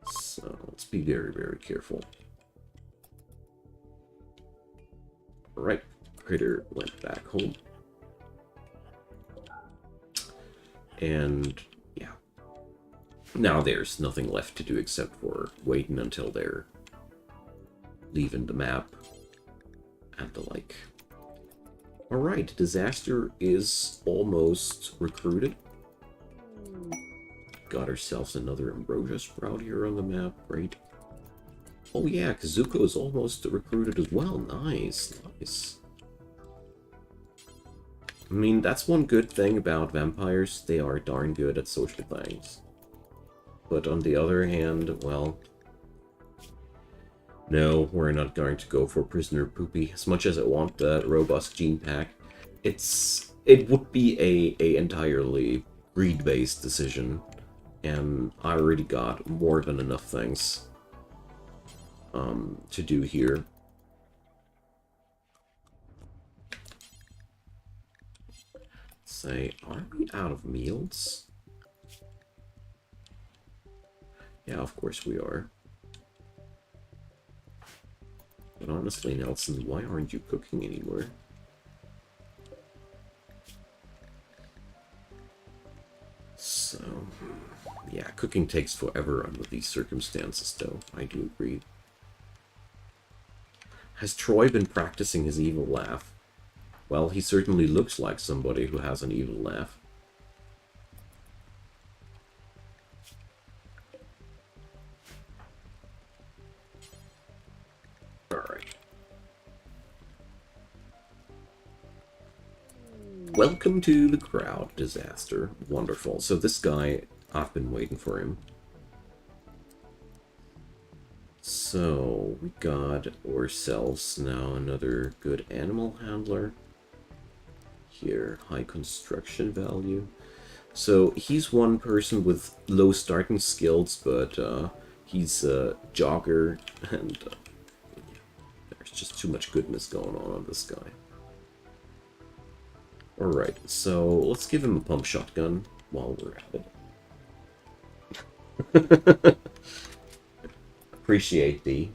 Speaker 1: So let's be very, very careful. Alright, Critter went back home. And yeah. Now there's nothing left to do except for waiting until they're leaving the map and the like. Alright, Disaster is almost recruited. Got ourselves another Ambrosia Sprout here on the map. Great. Oh yeah, Kazuko is almost recruited as well. Nice, nice. I mean, that's one good thing about vampires. They are darn good at social things. But on the other hand, well... No, we're not going to go for Prisoner Poopy. As much as I want that robust gene pack, it would be a entirely greed-based decision. And I already got more than enough things to do here. Say, are we out of meals? Yeah, of course we are. But honestly, Nelson, why aren't you cooking anymore? So, yeah, cooking takes forever under these circumstances, though. I do agree. Has Troy been practicing his evil laugh? Well, he certainly looks like somebody who has an evil laugh. Alright. Welcome to the crowd, Disaster. Wonderful. So this guy, I've been waiting for him. So, we got ourselves now another good animal handler. Here, high construction value. So, he's one person with low starting skills, but he's a jogger, and there's just too much goodness going on this guy. Alright, so let's give him a pump shotgun while we're at it. Appreciate thee.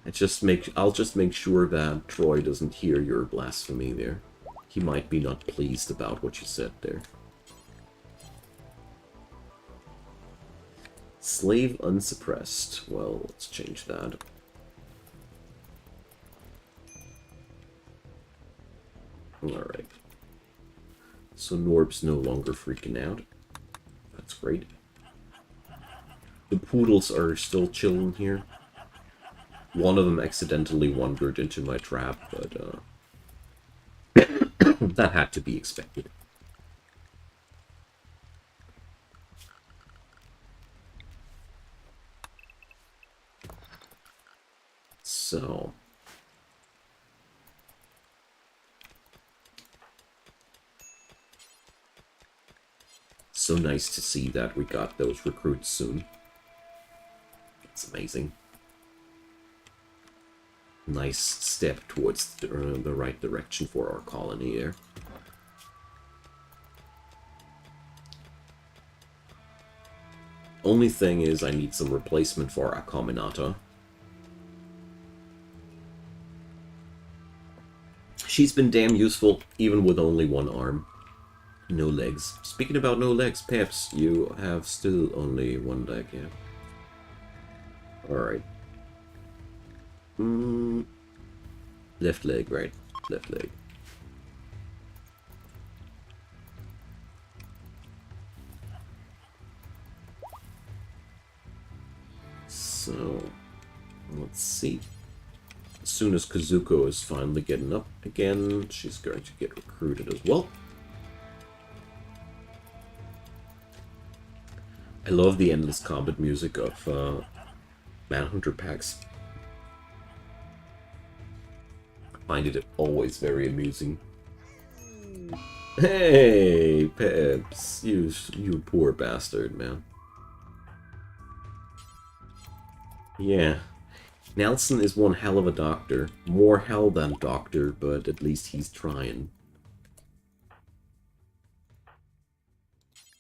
Speaker 1: I'll just make sure that Troy doesn't hear your blasphemy there. He might be not pleased about what you said there. Slave unsuppressed. Well, let's change that. Alright. So Norb's no longer freaking out. That's great. The poodles are still chilling here. One of them accidentally wandered into my trap, but that had to be expected. So... so nice to see that we got those recruits soon. It's amazing. Nice step towards the right direction for our colony here. Only thing is I need some replacement for Acominata. She's been damn useful, even with only one arm. No legs. Speaking about no legs, Peps, you have still only one leg, yeah. Alright. Left leg, right? Left leg. So, let's see. As soon as Kazuko is finally getting up again, she's going to get recruited as well. I love the endless combat music of Manhunter packs. I find it always very amusing. Hey, Peps, you poor bastard, man. Yeah. Nelson is one hell of a doctor. More hell than doctor, but at least he's trying.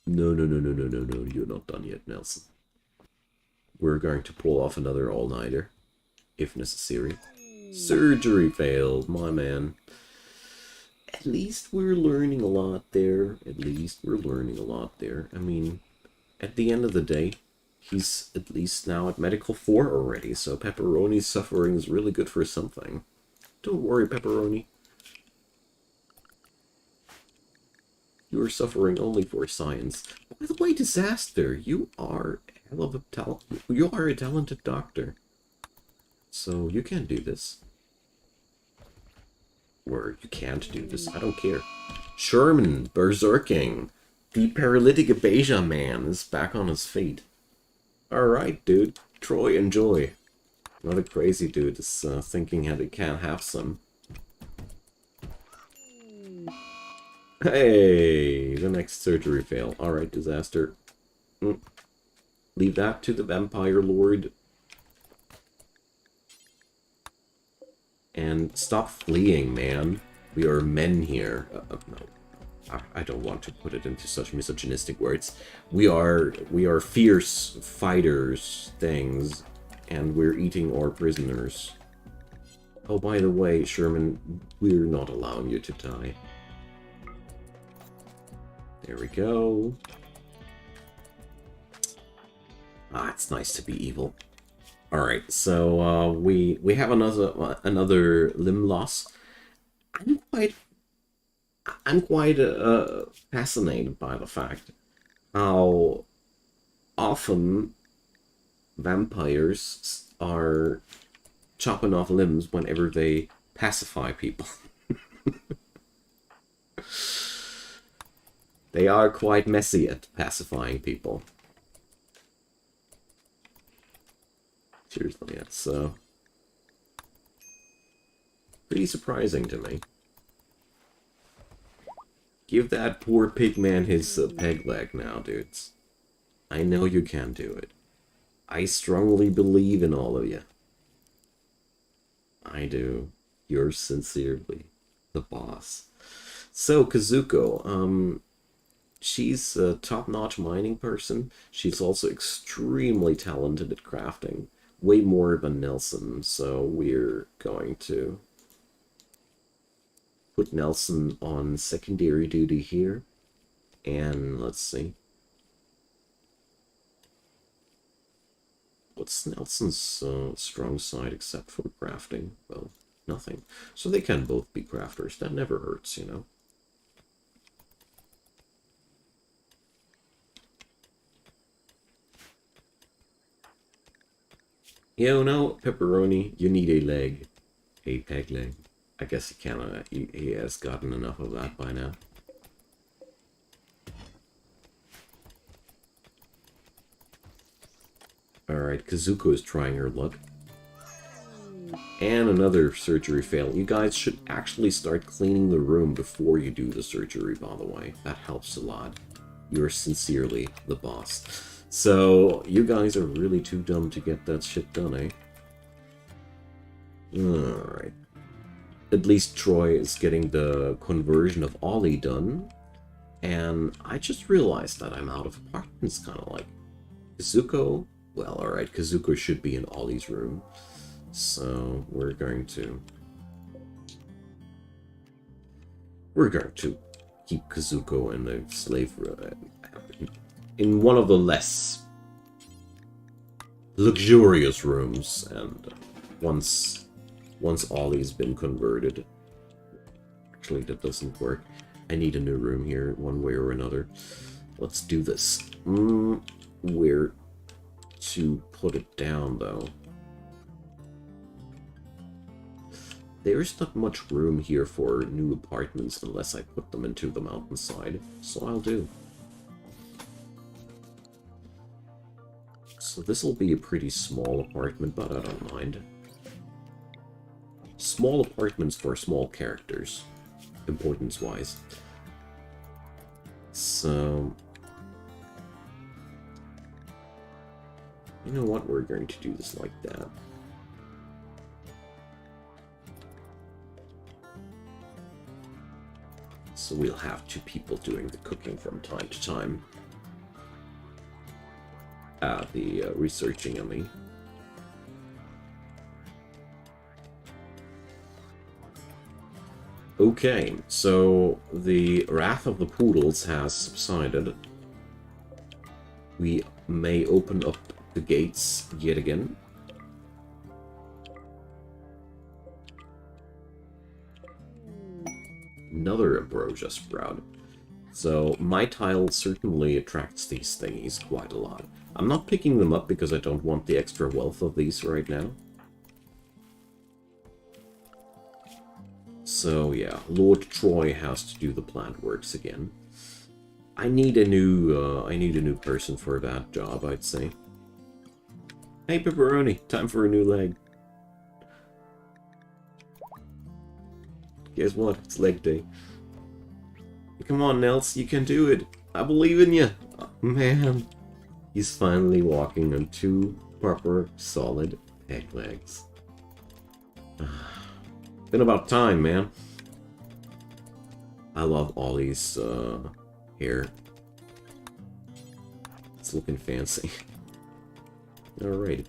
Speaker 1: No, you're not done yet, Nelson. We're going to pull off another all-nighter, if necessary. Surgery failed, my man. At least we're learning a lot there. At least we're learning a lot there. I mean, at the end of the day, he's at least now at Medical 4 already, so Pepperoni's suffering is really good for something. Don't worry, Pepperoni. You are suffering only for science. By the way, Disaster, you are a hell of a you are a talented doctor. So you can do this. Or you can't do this, I don't care. Sherman, berserking. The paralytic Abasia man is back on his feet. Alright, dude. Troy, enjoy. Another crazy dude is thinking how he can't have some. Hey, the next surgery fail. Alright, Disaster. Leave that to the Vampire Lord. And stop fleeing, man. We are men here. No. I don't want to put it into such misogynistic words. We are fierce fighters things, and we're eating our prisoners. Oh, by the way, Sherman, we're not allowing you to die. There we go. Ah, it's nice to be evil. Alright, so we have another limb loss. I'm quite fascinated by the fact how often vampires are chopping off limbs whenever they pacify people. They are quite messy at pacifying people. Seriously, it's pretty surprising to me. Give that poor pig man his peg leg now, dudes. I know you can do it. I strongly believe in all of you. I do. Yours sincerely, the boss. So, Kazuko, she's a top-notch mining person. She's also extremely talented at crafting. Way more than Nelson, so we're going to put Nelson on secondary duty here. And let's see. What's Nelson's strong side except for crafting? Well, nothing. So they can both be crafters. That never hurts, you know. You know, Pepperoni, you need a leg. A peg leg. I guess he has gotten enough of that by now. Alright, Kazuko is trying her luck. And another surgery fail. You guys should actually start cleaning the room before you do the surgery, by the way. That helps a lot. You're sincerely the boss. So, you guys are really too dumb to get that shit done, eh? Alright. At least Troy is getting the conversion of Ollie done. And I just realized that I'm out of apartments, kind of like. Kazuko? Well, alright, Kazuko should be in Ollie's room. So, we're going to keep Kazuko in the slave room. In one of the less luxurious rooms, and once Ollie's been converted. Actually, that doesn't work. I need a new room here, one way or another. Let's do this. Where to put it down, though? There's not much room here for new apartments unless I put them into the mountainside, so I'll do. So this will be a pretty small apartment, but I don't mind. Small apartments for small characters, importance-wise. So, you know what? We're going to do this like that. So we'll have 2 people doing the cooking from time to time. The researching, I mean. Okay, so the wrath of the poodles has subsided. We may open up the gates yet again. Another ambrosia sprout. So my tile certainly attracts these thingies quite a lot. I'm not picking them up because I don't want the extra wealth of these right now. So yeah, Lord Troy has to do the plant works again. I need a new person for that job, I'd say. Hey Pepperoni, time for a new leg. Guess what? It's leg day. Come on, Nels, you can do it. I believe in you. Oh, man. He's finally walking on 2 proper, solid peg legs. Been about time, man. I love Ollie's hair. It's looking fancy. Alright.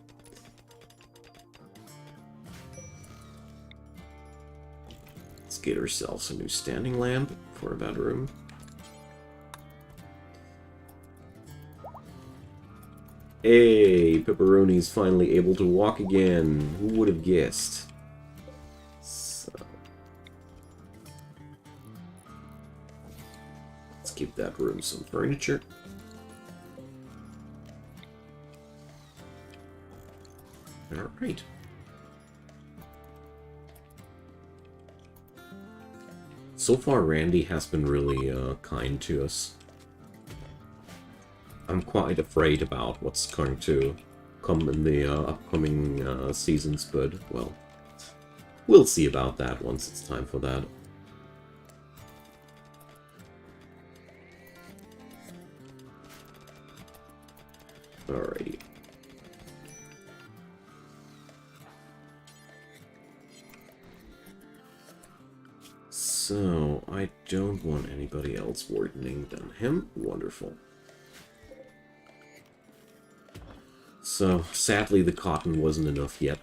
Speaker 1: Let's get ourselves a new standing lamp for a bedroom. Hey, Pepperoni's finally able to walk again. Who would have guessed? So, let's give that room some furniture. Alright. So far, Randy has been really kind to us. I'm quite afraid about what's going to come in the upcoming seasons, but, well, we'll see about that once it's time for that. Alrighty. So, I don't want anybody else wardening than him. Wonderful. So, sadly, the cotton wasn't enough yet.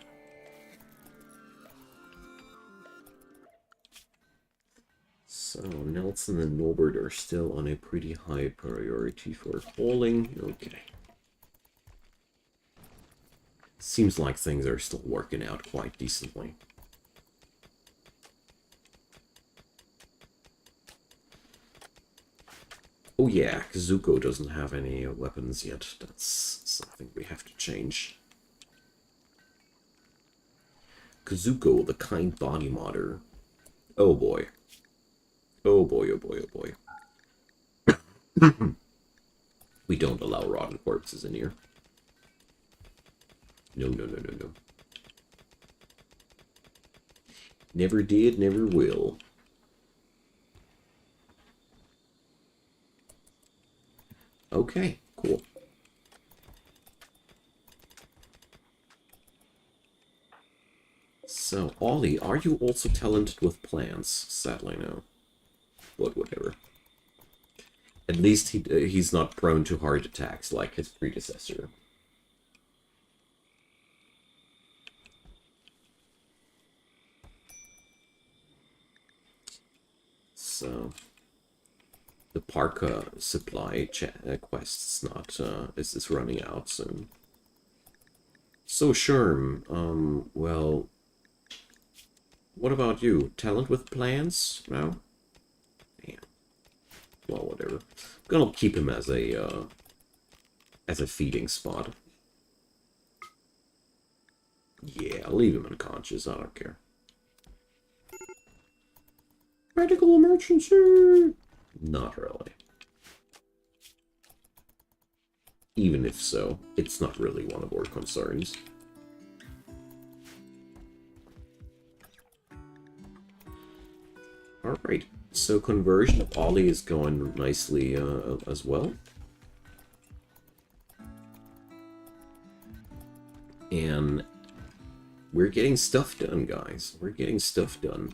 Speaker 1: So, Nelson and Norbert are still on a pretty high priority for hauling. Okay. Seems like things are still working out quite decently. Oh yeah, Kazuko doesn't have any weapons yet. That's something we have to change. Kazuko, the kind body modder. Oh boy. Oh boy, oh boy, oh boy. We don't allow rotten corpses in here. No, no, no, no, no. Never did, never will. Okay, cool. So, Ollie, are you also talented with plants? Sadly, no. But whatever. At least he's not prone to heart attacks like his predecessor. So, the Parka supply quest's not is running out soon. So Sherm, well, what about you? Talent with plants? No? Yeah. Well, whatever. I'm gonna keep him as a feeding spot. Yeah, I'll leave him unconscious, I don't care. Medical emergency! Not really. Even if so, it's not really one of our concerns. Alright, so conversion of Ollie is going nicely as well. And we're getting stuff done, guys. We're getting stuff done.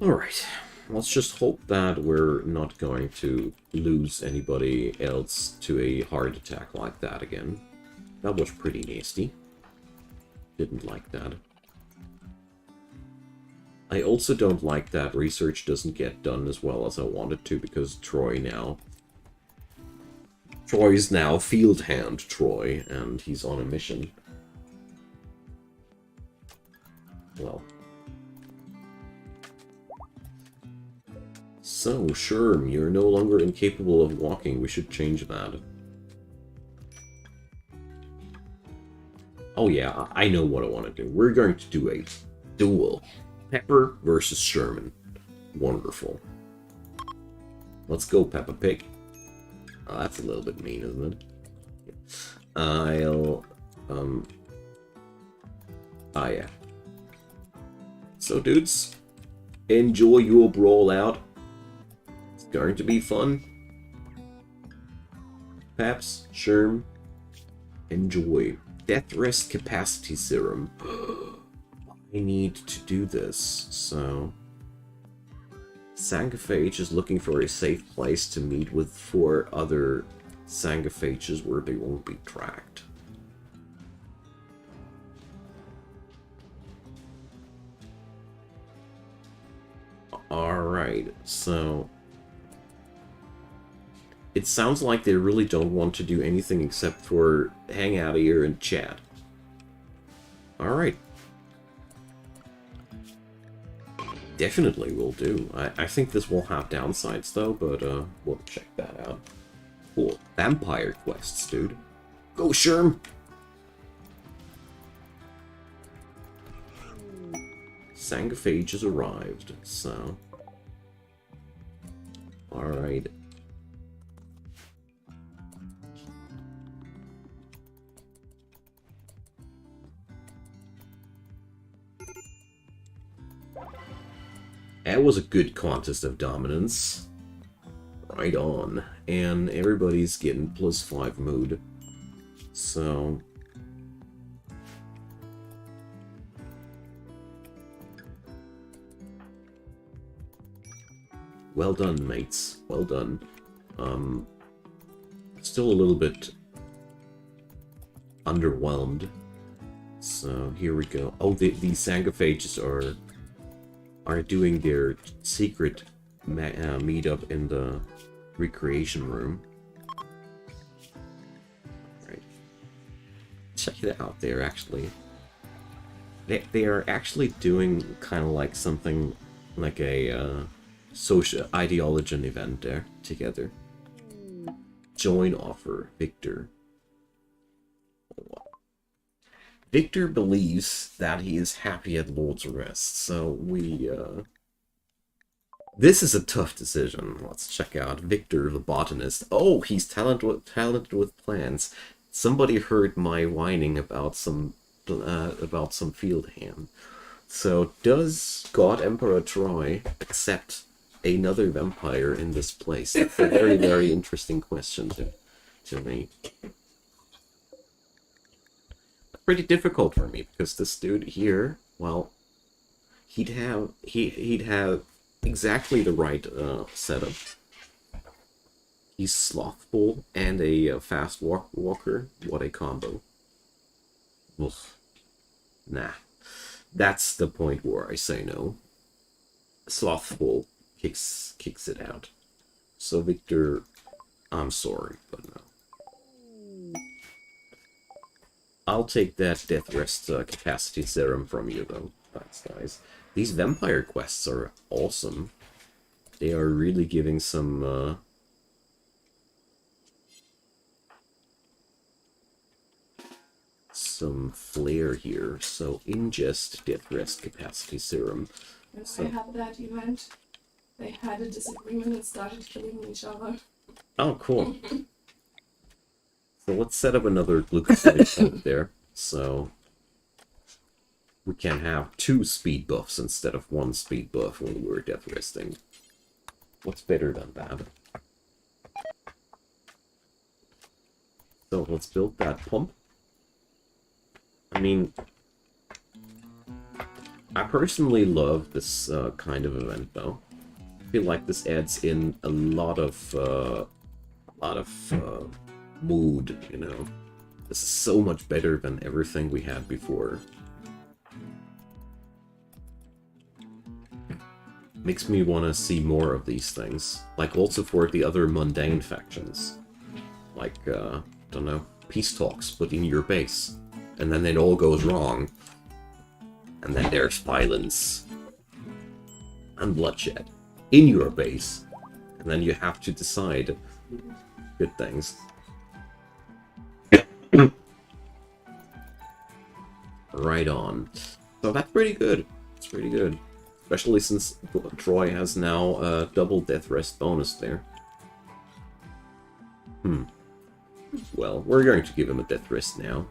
Speaker 1: Alright, let's just hope that we're not going to lose anybody else to a heart attack like that again. That was pretty nasty. Didn't like that. I also don't like that research doesn't get done as well as I wanted to, because Troy's now Field Hand Troy, and he's on a mission. Well. So, Sherm, you're no longer incapable of walking. We should change that. Oh yeah, I know what I want to do. We're going to do a duel. Pepper versus Sherman. Wonderful. Let's go, Peppa Pig. Oh, that's a little bit mean, isn't it? I'll... Ah, yeah. So, dudes, enjoy your brawl out. It's going to be fun. Paps, Sherm, enjoy. DEATHREST capacity serum. I need to do this, so... Sanguophage is looking for a safe place to meet with 4 other Sanguophages where they won't be tracked. Alright, so... It sounds like they really don't want to do anything except for hang out here and chat. Alright. Definitely will do. I think this will have downsides though, but we'll check that out. Cool. Vampire quests, dude. Go, Sherm! Sanguophage has arrived, so... Alright. That was a good contest of dominance. Right on. And everybody's getting +5 mood. So... Well done, mates. Well done. Still a little bit underwhelmed. So here we go. Oh, these Sanguophages are doing their secret meetup in the recreation room. Right. Check it out. They're actually they are actually doing kind of like something like a social ideology event there together. Join offer, Victor. Victor believes that he is happy at Lord's Rest, so we, This is a tough decision. Let's check out Victor the botanist. Oh, he's talented with plants. Somebody heard my whining about some field ham. So, does God Emperor Troy accept another vampire in this place? That's a very, very interesting question to me. Pretty difficult for me, because this dude here, well, he'd have exactly the right setup. He's slothful and a fast walker. What a combo. Oof. Nah. That's the point where I say no. Slothful kicks it out. So Victor, I'm sorry, but no. I'll take that DEATHREST capacity serum from you, though. Thanks, guys. These vampire quests are awesome. They are really giving some flair here. So ingest DEATHREST capacity serum.
Speaker 2: When I had that event, they had a disagreement and started killing each other.
Speaker 1: Oh, cool. So let's set up another glucoside pump there, so we can have 2 speed buffs instead of 1 speed buff when we're death resting. What's better than that? So let's build that pump. I mean, I personally love this kind of event, though. I feel like this adds in a lot of mood, you know. This is so much better than everything we had before. Makes me want to see more of these things. Like, also for the other mundane factions. Like, don't know, peace talks, but in your base. And then it all goes wrong. And then there's violence. And bloodshed. In your base. And then you have to decide good things. Right on. So that's pretty good. It's pretty good. Especially since Troy has now a double death rest bonus there. Well, we're going to give him a death rest now.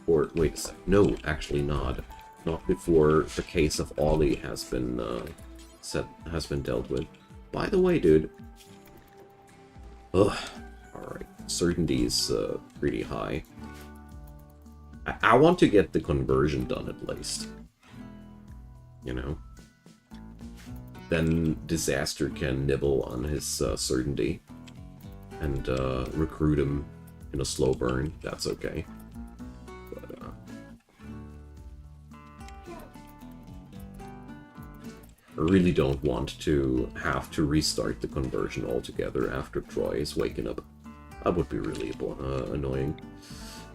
Speaker 1: Or, wait a sec. No, actually not. Not before the case of Ollie has been dealt with. By the way, dude. Ugh. Alright. Certainty is pretty high. I want to get the conversion done at least. You know? Then Disaster can nibble on his certainty. And recruit him in a slow burn. That's okay. But, I really don't want to have to restart the conversion altogether after Troy is waking up. That would be really annoying.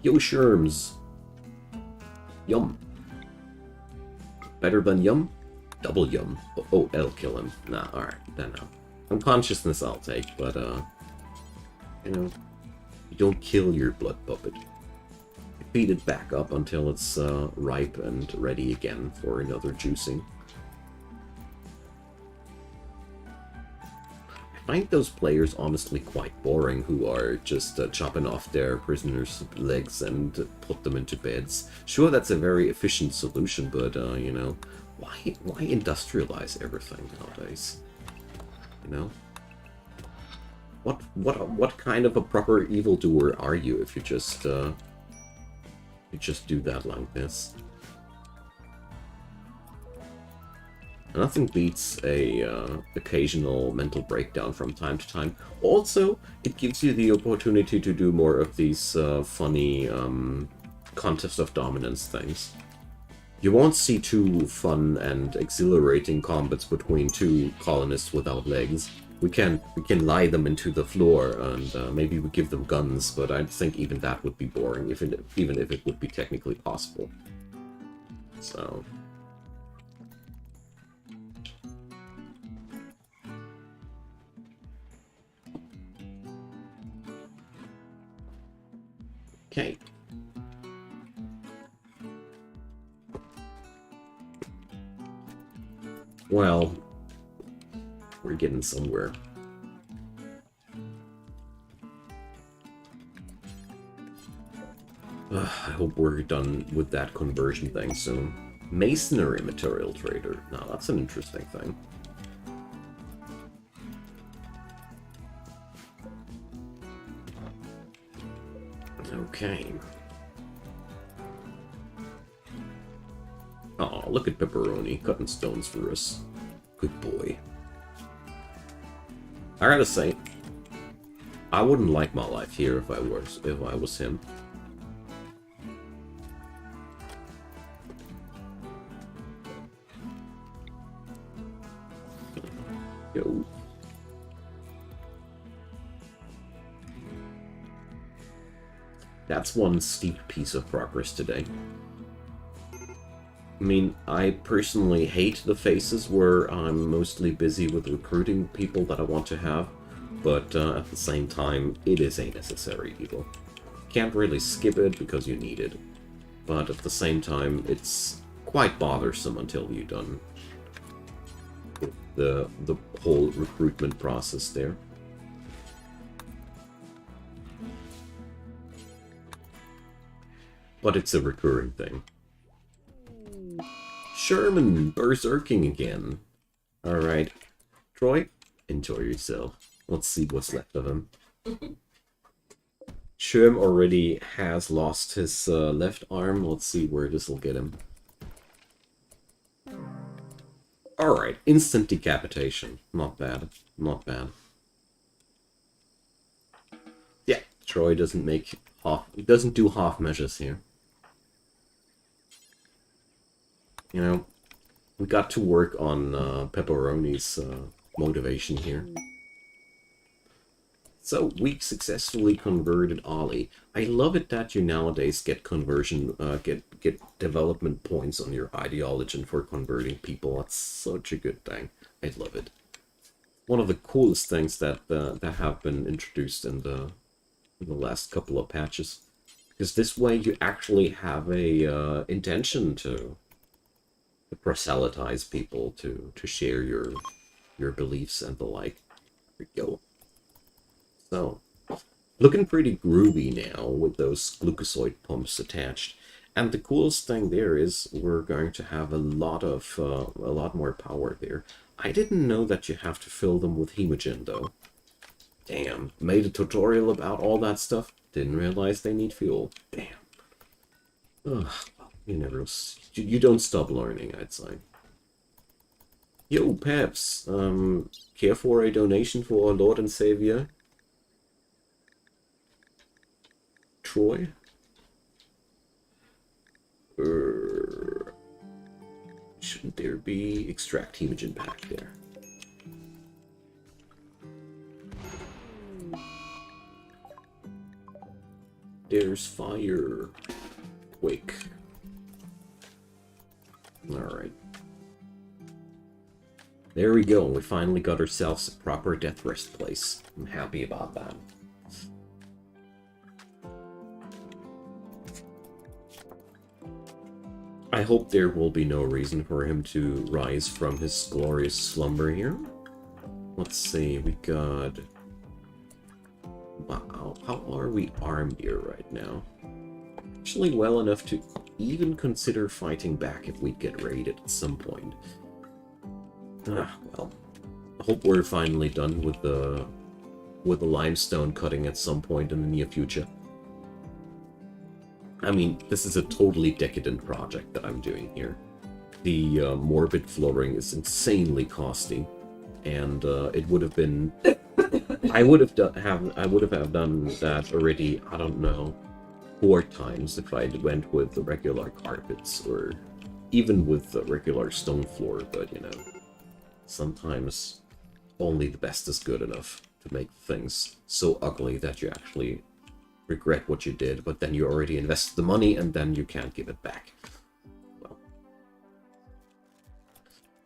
Speaker 1: Yo, Sherms! Yum. Better than yum? Double yum. Oh, that'll kill him. Nah, alright, then no. Unconsciousness I'll take, but, you know, you don't kill your blood puppet. You feed it back up until it's ripe and ready again for another juicing. I find those players honestly quite boring who are just chopping off their prisoners' legs and put them into beds. Sure, that's a very efficient solution, but, you know, why industrialize everything nowadays? You know? What kind of a proper evildoer are you if you just do that like this? Nothing beats a occasional mental breakdown from time to time. Also, it gives you the opportunity to do more of these funny contest of dominance things. You won't see 2 fun and exhilarating combats between 2 colonists without legs. We can lie them into the floor and maybe we give them guns, but I think even that would be boring, even if it would be technically possible. So. Okay. Well, we're getting somewhere. I hope we're done with that conversion thing soon. Masonry material trader. Now, that's an interesting thing. Okay. Oh, look at Pepperoni cutting stones for us. Good boy. I gotta say, I wouldn't like my life here if I was him. Yo. That's one steep piece of progress today. I mean, I personally hate the phases where I'm mostly busy with recruiting people that I want to have, but at the same time, it is a necessary evil. Can't really skip it because you need it, but at the same time, it's quite bothersome until you're done with the whole recruitment process there. But it's a recurring thing. Sherman, berserking again. Alright. Troy, enjoy yourself. Let's see what's left of him. Sherm already has lost his left arm. Let's see where this will get him. Alright, instant decapitation. Not bad. Not bad. Yeah, Troy doesn't do half measures here. You know, we got to work on Pepperoni's motivation here. So, we successfully converted Ollie. I love it that you nowadays get get development points on your ideology for converting people. That's such a good thing. I love it. One of the coolest things that have been introduced in the last couple of patches. Because this way you actually have a intention to proselytize people, to share your beliefs and the like. There we go. So, looking pretty groovy now with those glucosoid pumps attached. And the coolest thing there is we're going to have a lot more power there. I didn't know that you have to fill them with hemogen though. Damn, made a tutorial about all that stuff. Didn't realize they need fuel. Damn. Ugh. You don't stop learning, I'd say. Yo, Peps, care for a donation for our Lord and Savior? Troy? Shouldn't there be extract hemogen back there? There's fire. Wake. Alright. There we go. We finally got ourselves a proper DEATHREST place. I'm happy about that. I hope there will be no reason for him to rise from his glorious slumber here. Let's see, we got... Wow, how are we armed here right now? Actually well enough to even consider fighting back if we get raided at some point. Well, I hope we're finally done with the limestone cutting at some point in the near future. I mean, this is a totally decadent project that I'm doing here. The morbid flooring is insanely costly, and it would have been... I would have done that already, I don't know, 4 times if I went with the regular carpets, or even with the regular stone floor, but you know, sometimes only the best is good enough to make things so ugly that you actually regret what you did, but then you already invested the money and then you can't give it back. Well,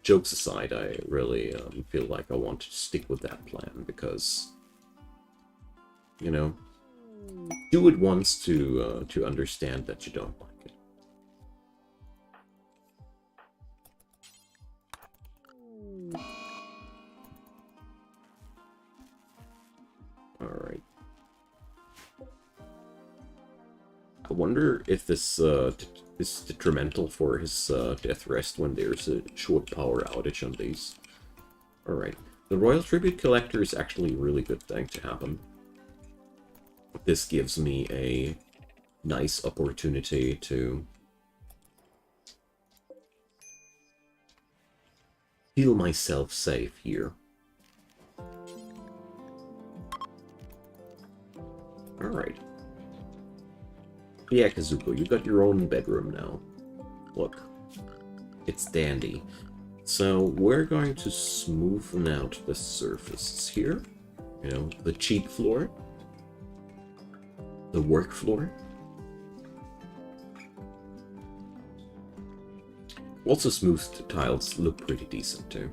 Speaker 1: jokes aside, I really feel like I want to stick with that plan because, you know, do it once to understand that you don't like it. All right. I wonder if this is detrimental for his DEATHREST when there's a short power outage on these. All right. The Royal Tribute Collector is actually a really good thing to happen. This gives me a nice opportunity to feel myself safe here. Alright. Yeah, Kazuko, you got your own bedroom now. Look, it's dandy. So we're going to smoothen out the surfaces here. You know, the cheat floor. The work floor. Also, smoothed tiles look pretty decent too.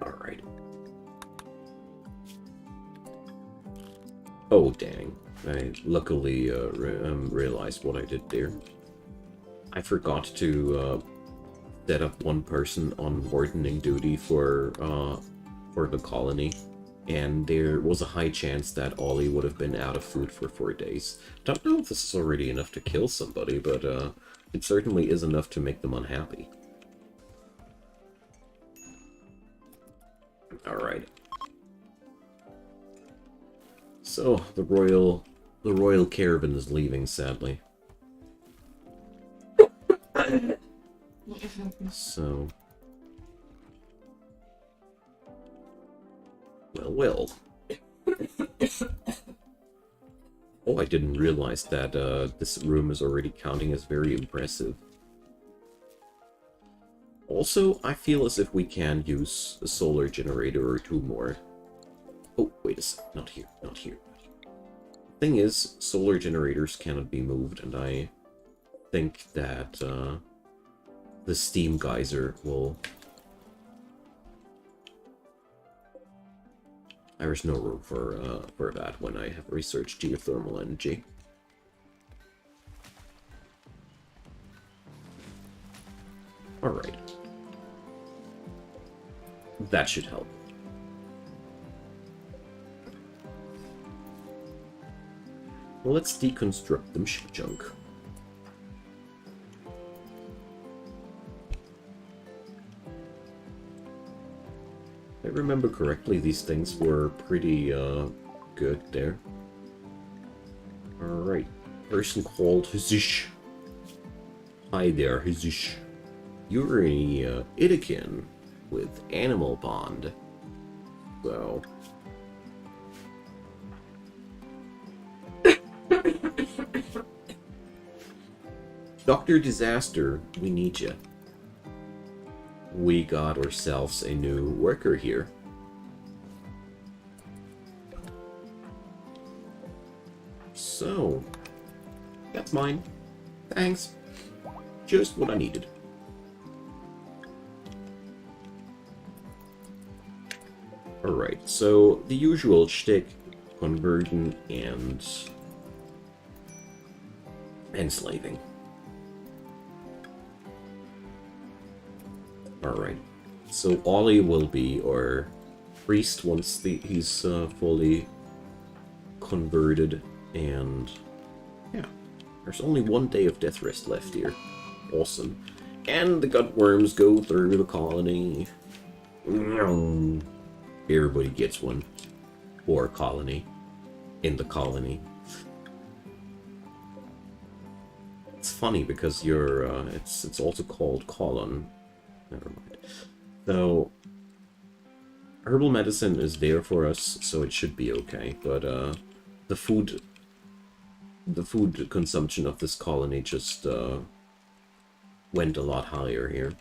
Speaker 1: Alright. Oh, dang. I luckily realized what I did there. I forgot to set up one person on wardening duty for the colony. And there was a high chance that Ollie would have been out of food for 4 days. Don't know if this is already enough to kill somebody, but it certainly is enough to make them unhappy. Alright. So, the royal caravan is leaving, sadly. So... Well. Oh, I didn't realize that this room is already counting as very impressive. Also, I feel as if we can use a solar generator or 2 more. Oh, wait a sec. Not here. Not here. Thing is, solar generators cannot be moved, and I think that the steam geyser will... There's no room for that when I have researched geothermal energy. Alright. That should help. Well, let's deconstruct them ship junk. If I remember correctly, these things were pretty good there. Alright. Person called Hizish. Hi there, Hizish. You're a Itakin with Animal Bond. So... Dr. Disaster, we need you. We got ourselves a new worker here. So, that's mine. Thanks. Just what I needed. Alright, so the usual shtick, conversion and enslaving. Alright, so Ollie will be our priest once he's fully converted, and yeah, there's only 1 day of death rest left here. Awesome. And the gutworms go through the colony. Everybody gets one. Or colony. In the colony. It's funny because you're, it's also called colon. Never mind. So, herbal medicine is there for us, so it should be okay. But the food consumption of this colony just went a lot higher here.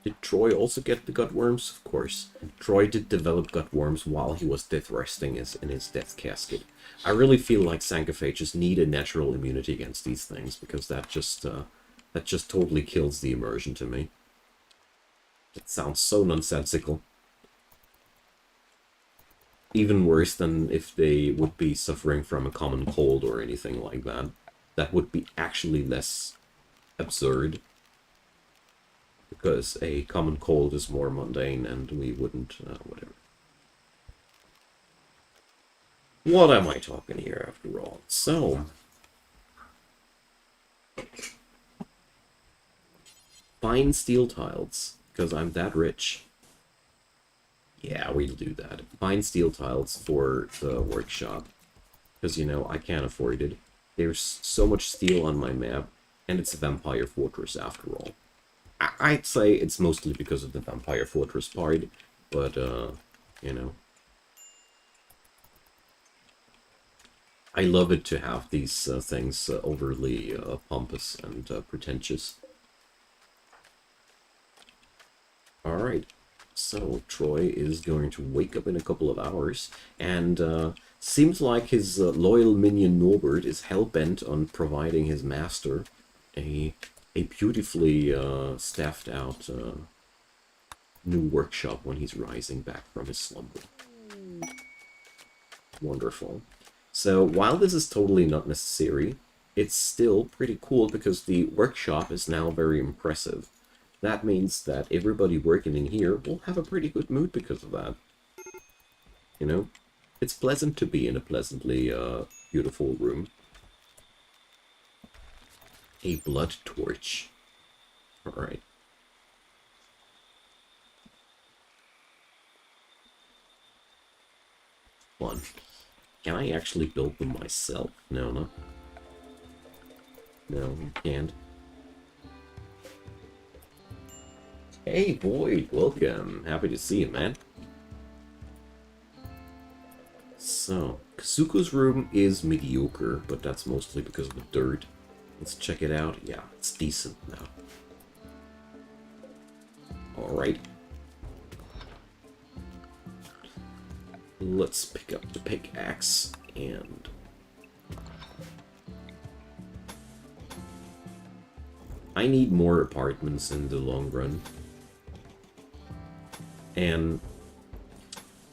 Speaker 1: Did Troy also get the gutworms? Of course. Troy did develop gutworms while he was death resting in his death casket. I really feel like Sanguophages need a natural immunity against these things, because that just totally kills the immersion to me. It sounds so nonsensical. Even worse than if they would be suffering from a common cold or anything like that. That would be actually less absurd. Because a common cold is more mundane and we wouldn't, whatever. What am I talking here after all? So... fine steel tiles. Because I'm that rich. Yeah, we'll do that. Fine steel tiles for the workshop. because, you know, I can't afford it. There's so much steel on my map, and it's a vampire fortress after all. I'd say it's mostly because of the vampire fortress part, but, you know. I love it to have these things overly pompous and pretentious. Alright, so Troy is going to wake up in a couple of hours, and seems like his loyal minion Norbert is hell-bent on providing his master a beautifully staffed out new workshop when he's rising back from his slumber. Wonderful. So while this is totally not necessary, it's still pretty cool because the workshop is now very impressive. That means that everybody working in here will have a pretty good mood because of that. You know, it's pleasant to be in a pleasantly beautiful room. A blood torch. Alright. One. Can I actually build them myself? No, no. No, you can't. Hey, Boyd, welcome. Happy to see you, man. So, Kazuko's room is mediocre, but that's mostly because of the dirt. Let's check it out. Yeah, it's decent now. Alright. Let's pick up the pickaxe and... I need more apartments in the long run. And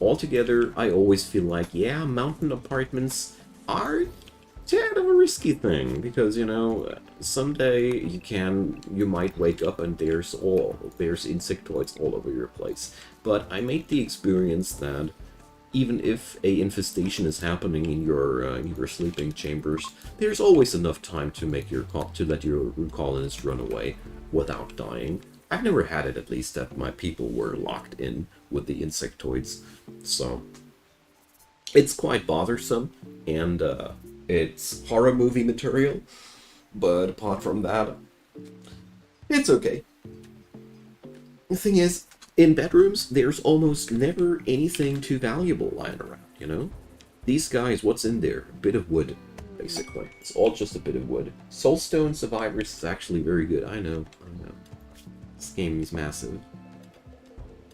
Speaker 1: altogether, I always feel like, yeah, mountain apartments are kind of a risky thing, because, you know, someday you might wake up and there's insectoids all over your place. But I made the experience that even if a infestation is happening in your sleeping chambers, there's always enough time to let your colonists run away without dying. I've never had it, at least, that my people were locked in with the insectoids, so it's quite bothersome, and it's horror movie material, but apart from that, it's okay. The thing is, in bedrooms, there's almost never anything too valuable lying around, you know? These guys, what's in there? A bit of wood, basically. It's all just a bit of wood. Soulstone Survivors is actually very good. I know. This game is massive.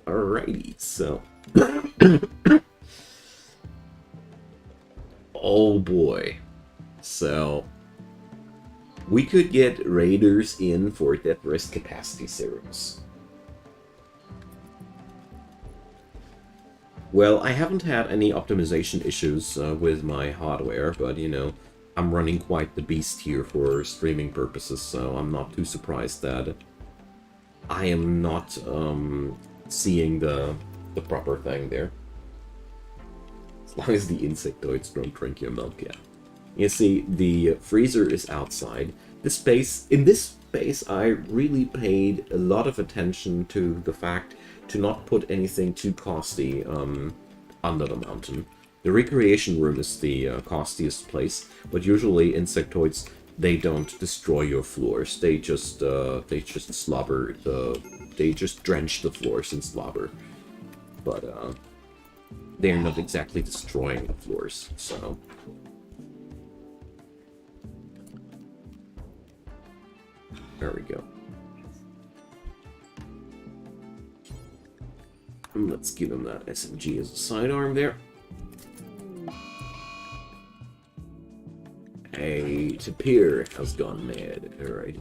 Speaker 1: Alrighty, so... oh boy. So... we could get raiders in for DEATHREST capacity serums. Well, I haven't had any optimization issues with my hardware, but, you know, I'm running quite the beast here for streaming purposes, so I'm not too surprised that I am not seeing the proper thing there. As long as the insectoids don't drink your milk, yeah. You see, the freezer is outside. In this space, I really paid a lot of attention to the fact to not put anything too costly under the mountain. The recreation room is the costiest place, but usually insectoids, they don't destroy your floors. They just slobber they just drench the floors in slobber. But they're not exactly destroying the floors, so. There we go. Let's give him that SMG as a sidearm there. A Tapir has gone mad. Alright.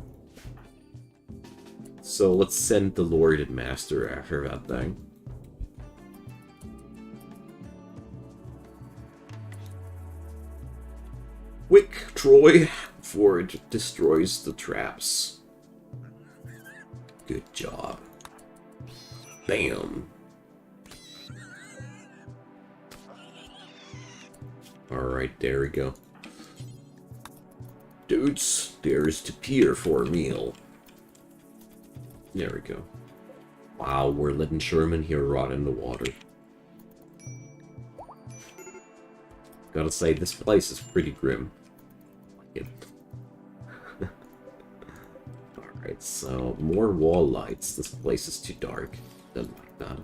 Speaker 1: So let's send the Lord and Master after that thing. Quick, Troy, before it destroys the traps. Good job. Bam. Alright, there we go. Dudes, there's Tapir for a meal. There we go. Wow, we're letting Sherman here rot in the water. Gotta say, this place is pretty grim. Yep. Alright, so more wall lights. This place is too dark. Don't like that.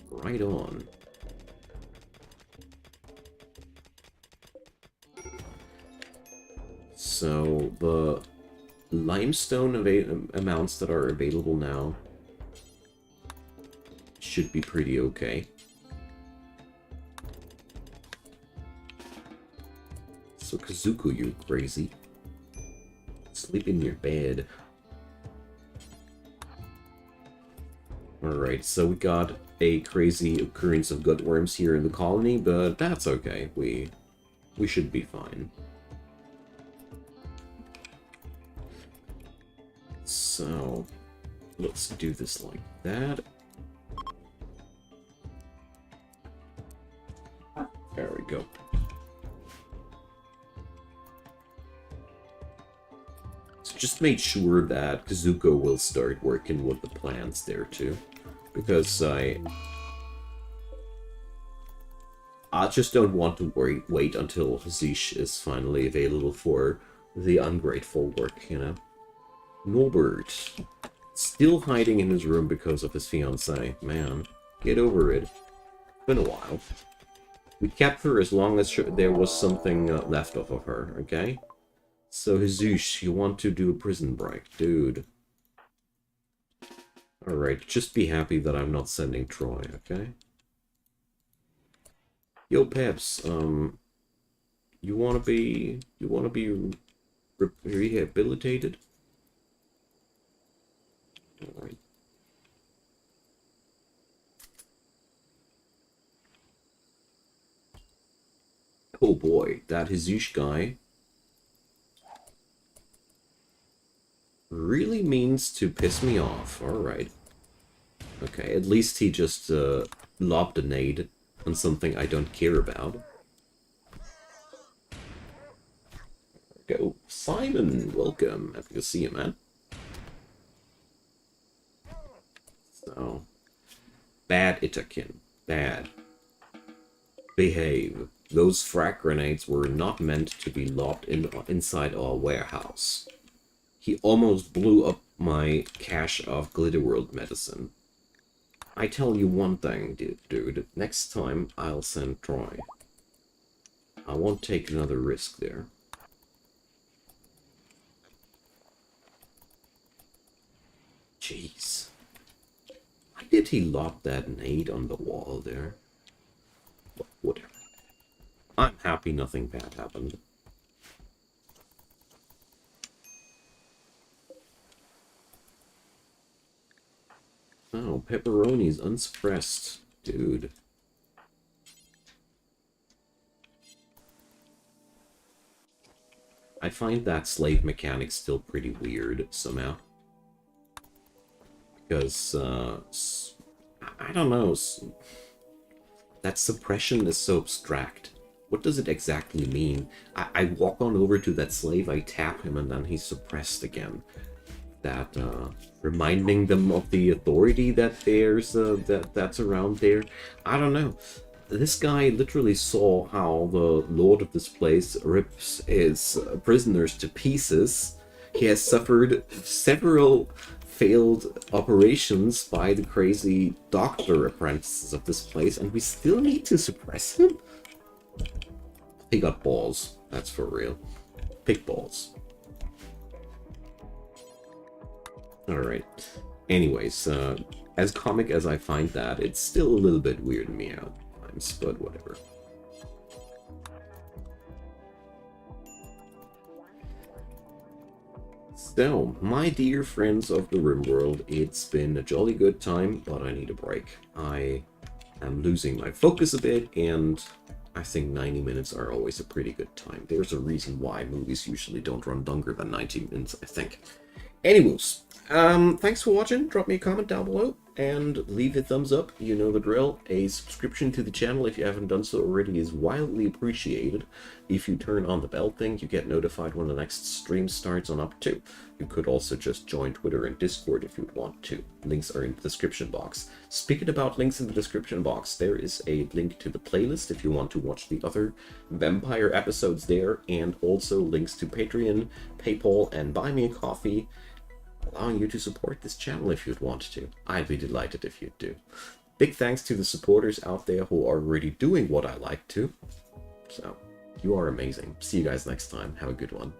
Speaker 1: Right on. So the limestone amounts that are available now should be pretty okay. So Kazuko, you crazy. Sleep in your bed. Alright, so we got a crazy occurrence of gutworms here in the colony, but that's okay. We should be fine. So, let's do this like that. There we go. So just made sure that Kazuko will start working with the plants there too. Because I just don't want to wait until Hazish is finally available for the ungrateful work, you know. Norbert, still hiding in his room because of his fiancée. Man, get over it. It's been a while. We kept her as long as there was something left of her, okay? So, Jesus, you want to do a prison break? Dude. Alright, just be happy that I'm not sending Troy, okay? Yo, Peps, you wanna be rehabilitated? Alright. Oh boy, that Jesus guy really means to piss me off. Alright. Okay, at least he just lobbed a nade on something I don't care about. There we go. Simon, welcome. Happy to see you, man. So, bad Itakin. Bad. Behave. Those frag grenades were not meant to be lobbed inside our warehouse. He almost blew up my cache of Glitterworld medicine. I tell you one thing, dude. Next time, I'll send Troy. I won't take another risk there. Jeez. Why did he lob that nade on the wall there? But whatever. I'm happy nothing bad happened. Oh, pepperoni's unsuppressed. Dude. I find that slave mechanic still pretty weird, somehow. Because, I don't know. That suppression is so abstract. What does it exactly mean? I walk on over to that slave, I tap him, and then he's suppressed again. That, reminding them of the authority that there's, that's around there. I don't know. This guy literally saw how the lord of this place rips his prisoners to pieces. He has suffered several failed operations by the crazy doctor apprentices of this place, and we still need to suppress him? He got balls. That's for real. Big balls. Alright. Anyways, as comic as I find that, it's still a little bit weirding me out at times, but whatever. So, my dear friends of the RimWorld, it's been a jolly good time, but I need a break. I am losing my focus a bit, and I think 90 minutes are always a pretty good time. There's a reason why movies usually don't run longer than 90 minutes, I think. Anyways, thanks for watching. Drop me a comment down below. and leave a thumbs up, you know the drill. A subscription to the channel, if you haven't done so already, is wildly appreciated. If you turn on the bell thing, you get notified when the next stream starts on up to. You could also just join Twitter and Discord if you'd want to. Links are in the description box. Speaking about links in the description box, there is a link to the playlist if you want to watch the other vampire episodes there, and also links to Patreon, PayPal, and Buy Me a Coffee, allowing you to support this channel if you'd want to. I'd be delighted if you'd do. Big thanks to the supporters out there who are already doing what I like to. So, you are amazing. See you guys next time. Have a good one.